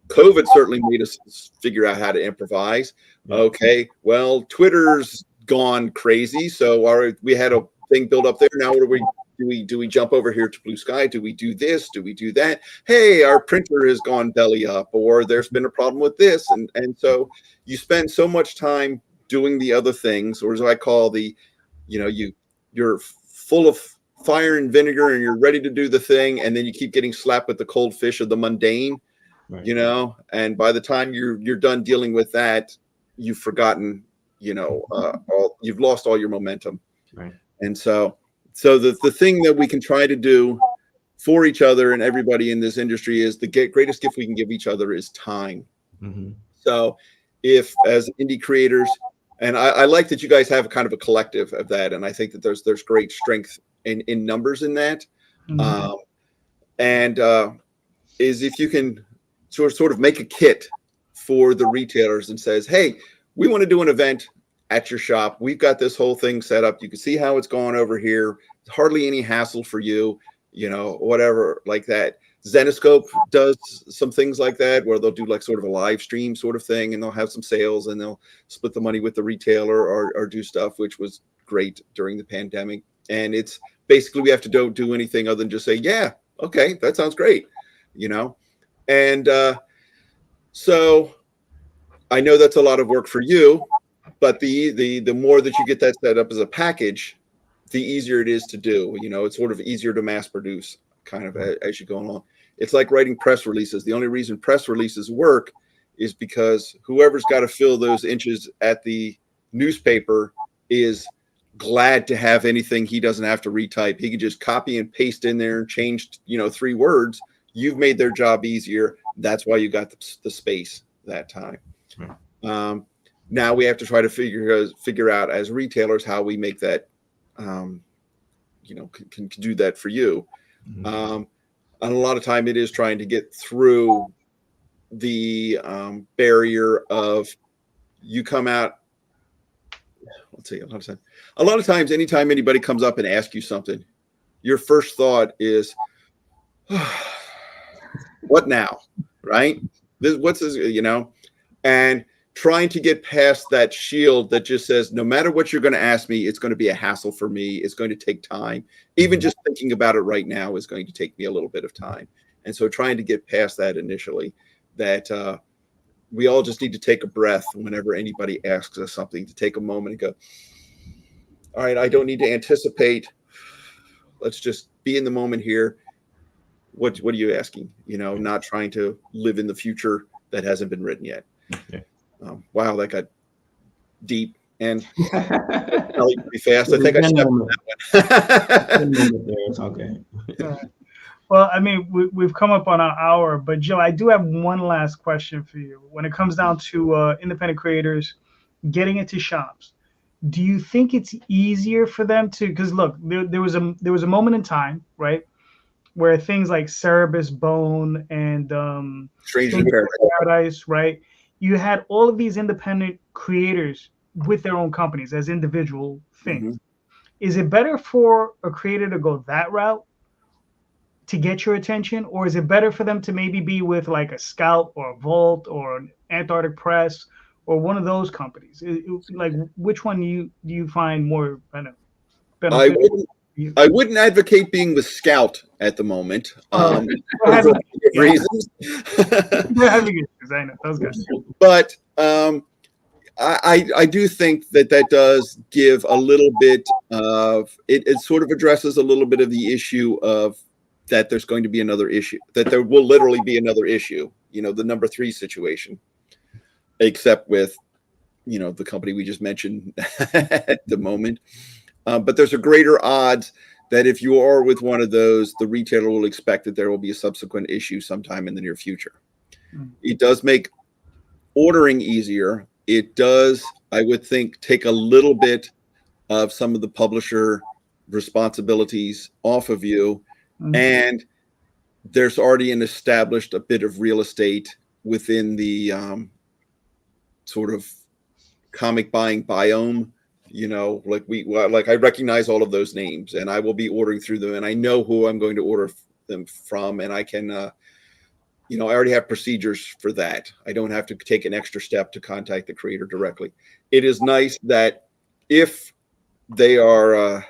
COVID certainly made us figure out how to improvise. Okay, well, Twitter's gone crazy. So we had a thing built up there. Now what do we jump over here to Blue Sky? Do we do this? Do we do that? Hey, our printer has gone belly up, or there's been a problem with this. And so you spend so much time doing the other things, or as I call you're full of fire and vinegar and you're ready to do the thing. And then you keep getting slapped with the cold fish of the mundane, and by the time you're done dealing with that, you've forgotten, you've lost all your momentum. Right. And so the thing that we can try to do for each other and everybody in this industry is the greatest gift we can give each other is time. So if, as indie creators, and I like that you guys have kind of a collective of that, and I think that there's great strength in numbers in that. Is if you can sort of make a kit for the retailers and says, hey, we want to do an event. at your shop. We've got this whole thing set up. You can see how it's going over here. Hardly any hassle for you, whatever like that. Zenescope does some things like that where they'll do like sort of a live stream sort of thing, and they'll have some sales and they'll split the money with the retailer or do stuff, which was great during the pandemic. And it's basically we have to don't do anything other than just say, yeah, okay, that sounds great, And so I know that's a lot of work for you, but the more that you get that set up as a package, the easier it is to do. It's sort of easier to mass produce kind of as you go along. It's like writing press releases. The only reason press releases work is because whoever's got to fill those inches at the newspaper is glad to have anything he doesn't have to retype. He can just copy and paste in there and change, 3 words. You've made their job easier. That's why you got the space that time. Right. Now we have to try to figure out as retailers how we make that, can do that for you. Mm-hmm. And a lot of time it is trying to get through the barrier of you come out. Let's see, a lot of times, anytime anybody comes up and asks you something, your first thought is, what now? Right? What's this, and trying to get past that shield that just says, no matter what you're going to ask me, it's going to be a hassle for me. It's going to take time. Even just thinking about it right now is going to take me a little bit of time. And so trying to get past that initially, that we all just need to take a breath whenever anybody asks us something, to take a moment and go, all right, I don't need to anticipate. Let's just be in the moment here. What are you asking? Not trying to live in the future that hasn't been written yet. Okay. Wow, that got deep and pretty fast. I think I stepped on that one. It's okay. Well, I mean, we've come up on our hour, but Joe, I do have one last question for you. When it comes down to independent creators getting into shops, do you think it's easier for them to? Because look, there was a moment in time, right, where things like Cerebus Bone and Stranger in Paradise, right? You had all of these independent creators with their own companies as individual things. Mm-hmm. Is it better for a creator to go that route to get your attention, or is it better for them to maybe be with like a Scout or a Vault or an Antarctic Press or one of those companies? Like, which one do you find more beneficial? I wouldn't advocate being with Scout at the moment. For reasons. I know those guys. But I do think that does give a little bit of it sort of addresses a little bit of the issue of that there's going to be another issue, that there will literally be another issue, the number 3 situation, except with, the company we just mentioned at the moment. But there's a greater odds that if you are with one of those, the retailer will expect that there will be a subsequent issue sometime in the near future. Mm. It does make ordering easier. It does, I would think, take a little bit of some of the publisher responsibilities off of you. Mm-hmm. And there's already an established a bit of real estate within the sort of comic buying biome. Like I recognize all of those names, and I will be ordering through them, and I know who I'm going to order them from, and I can, I already have procedures for that. I don't have to take an extra step to contact the creator directly. It is nice that if they are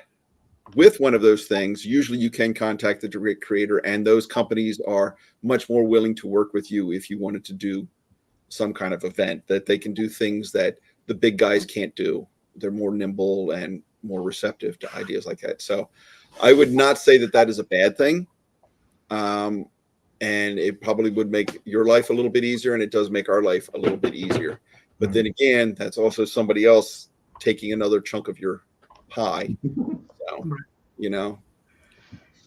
with one of those things, usually you can contact the direct creator, and those companies are much more willing to work with you if you wanted to do some kind of event, that they can do things that the big guys can't do. They're more nimble and more receptive to ideas like that. So I would not say that is a bad thing. And it probably would make your life a little bit easier, and it does make our life a little bit easier. But then again, that's also somebody else taking another chunk of your pie. So, So.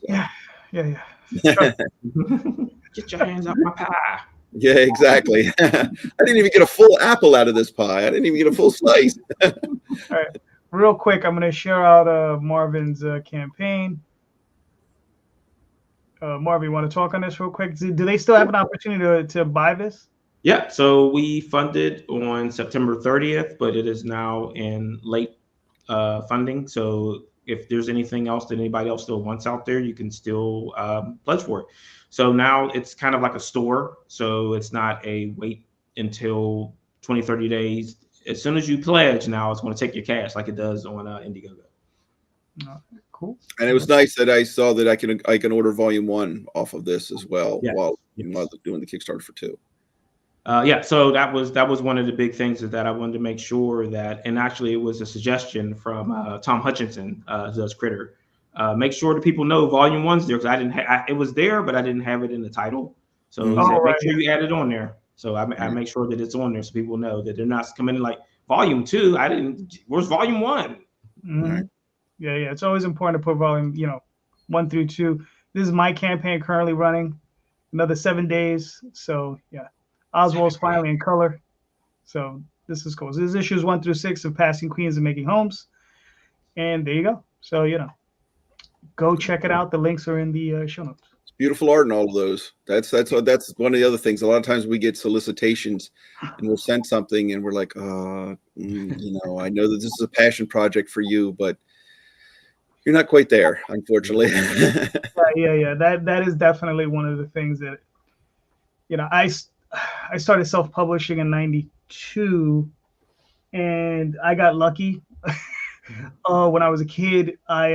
Yeah. Get your hands off my pie. Yeah, exactly. I didn't even get a full apple out of this pie. I didn't even get a full slice. All right. Real quick, I'm going to share out Marvin's campaign. Marvin, you want to talk on this real quick? Do they still have an opportunity to buy this? Yeah, so we funded on September 30th, but it is now in late funding. So if there's anything else that anybody else still wants out there, you can still pledge for it. So now it's kind of like a store. So it's not a wait until 20, 30 days. As soon as you pledge, now it's going to take your cash like it does on Indiegogo. Cool. And it was nice that I saw that I can order volume 1 off of this as well while doing the Kickstarter for 2. Yeah, so that was one of the big things that I wanted to make sure that, and actually it was a suggestion from Tom Hutchinson, who does Critter. Make sure that people know volume 1's there, because I didn't. It was there, but I didn't have it in the title. So he said, make sure you add it on there. So I make sure that it's on there so people know that they're not coming in like volume 2. I didn't. Where's volume 1? Mm-hmm. Right. Yeah. It's always important to put volume, 1 through 2. This is my campaign currently running, another 7 days. So yeah. Oswald's finally in color. So this is cool. So this is issues 1 through 6 of Passing Queens and Making Homes. And there you go. So, go check it out. The links are in the show notes. It's beautiful art in all of those. That's one of the other things. A lot of times we get solicitations and we'll send something and we're like, I know that this is a passion project for you, but you're not quite there, unfortunately. Yeah. That is definitely one of the things that, I started self-publishing in 92 and I got lucky. When I was a kid, I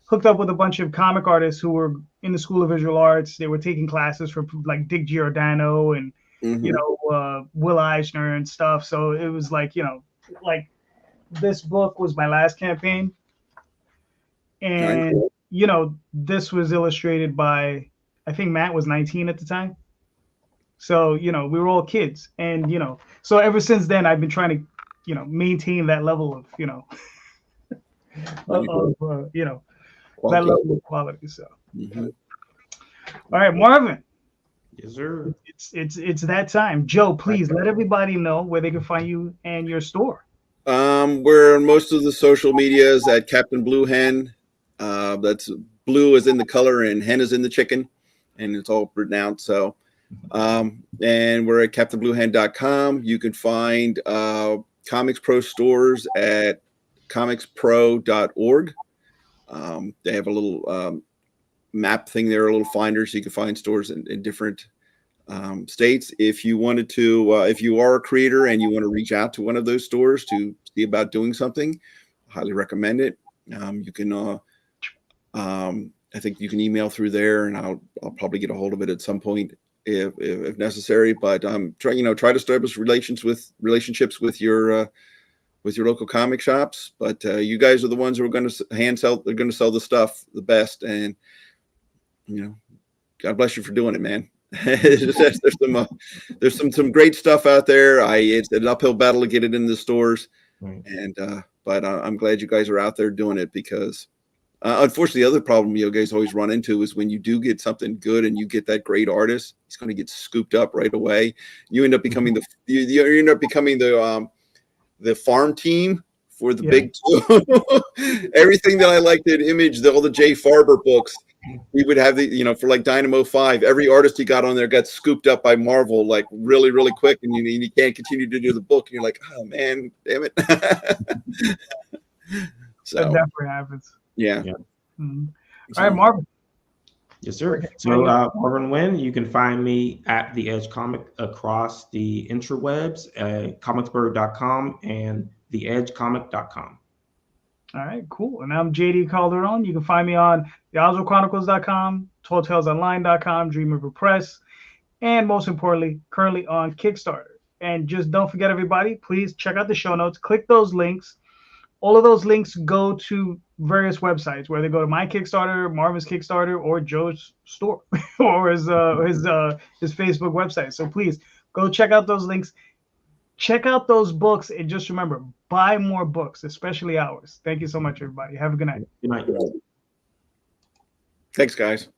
hooked up with a bunch of comic artists who were in the School of Visual Arts. They were taking classes from like Dick Giordano and, Will Eisner and stuff. So it was like, this book was my last campaign. And, this was illustrated by, I think Matt was 19 at the time. So, we were all kids. And, so ever since then, I've been trying to, maintain that level of, that level of quality. So, all right, Marvin. Yes, sir. It's that time. Joe, please let everybody know where they can find you and your store. We're on most of the social medias at Captain Blue Hen. That's blue is in the color and hen is in the chicken, and it's all written out. So, and we're at CaptainBlueHen.com. You can find Comics Pro stores at comicspro.org. They have a little map thing there, a little finder, so you can find stores in different states. If you wanted to, if you are a creator and you want to reach out to one of those stores to see about doing something, I highly recommend it. You can, I think you can email through there, and I'll probably get a hold of it at some point if necessary. But try to establish relationships with your local comic shops. But you guys are the ones who are going to hand sell. They're going to sell the stuff the best, and God bless you for doing it, man. There's some great stuff out there. It's an uphill battle to get it in the stores, and but I'm glad you guys are out there doing it, because unfortunately, the other problem you guys always run into is when you do get something good and you get that great artist, he's going to get scooped up right away. You end up becoming the farm team for the big two. Everything that I liked at Image, all the Jay Farber books, we would have for like Dynamo 5, every artist he got on there got scooped up by Marvel like really, really quick, and you can't continue to do the book. And you're like, oh man, damn it. So that definitely happens. Yeah. Mm-hmm. All right, Marvin. Yes, sir. So Marvin Wynn, you can find me at The Edge Comic across the interwebs, comicsburg.com and theedgecomic.com. All right, cool. And I'm JD Calderon. You can find me on theoswaldchronicles.com, talltalesonline.com, Dream River Press, and most importantly, currently on Kickstarter. And just don't forget, everybody, please check out the show notes. Click those links. All of those links go to various websites, where they go to my Kickstarter, Marvin's Kickstarter, or Joe's store, or his Facebook website. So please go check out those links. Check out those books, and just remember, buy more books, especially ours. Thank you so much, everybody. Have a good night. Good night. Thanks, guys.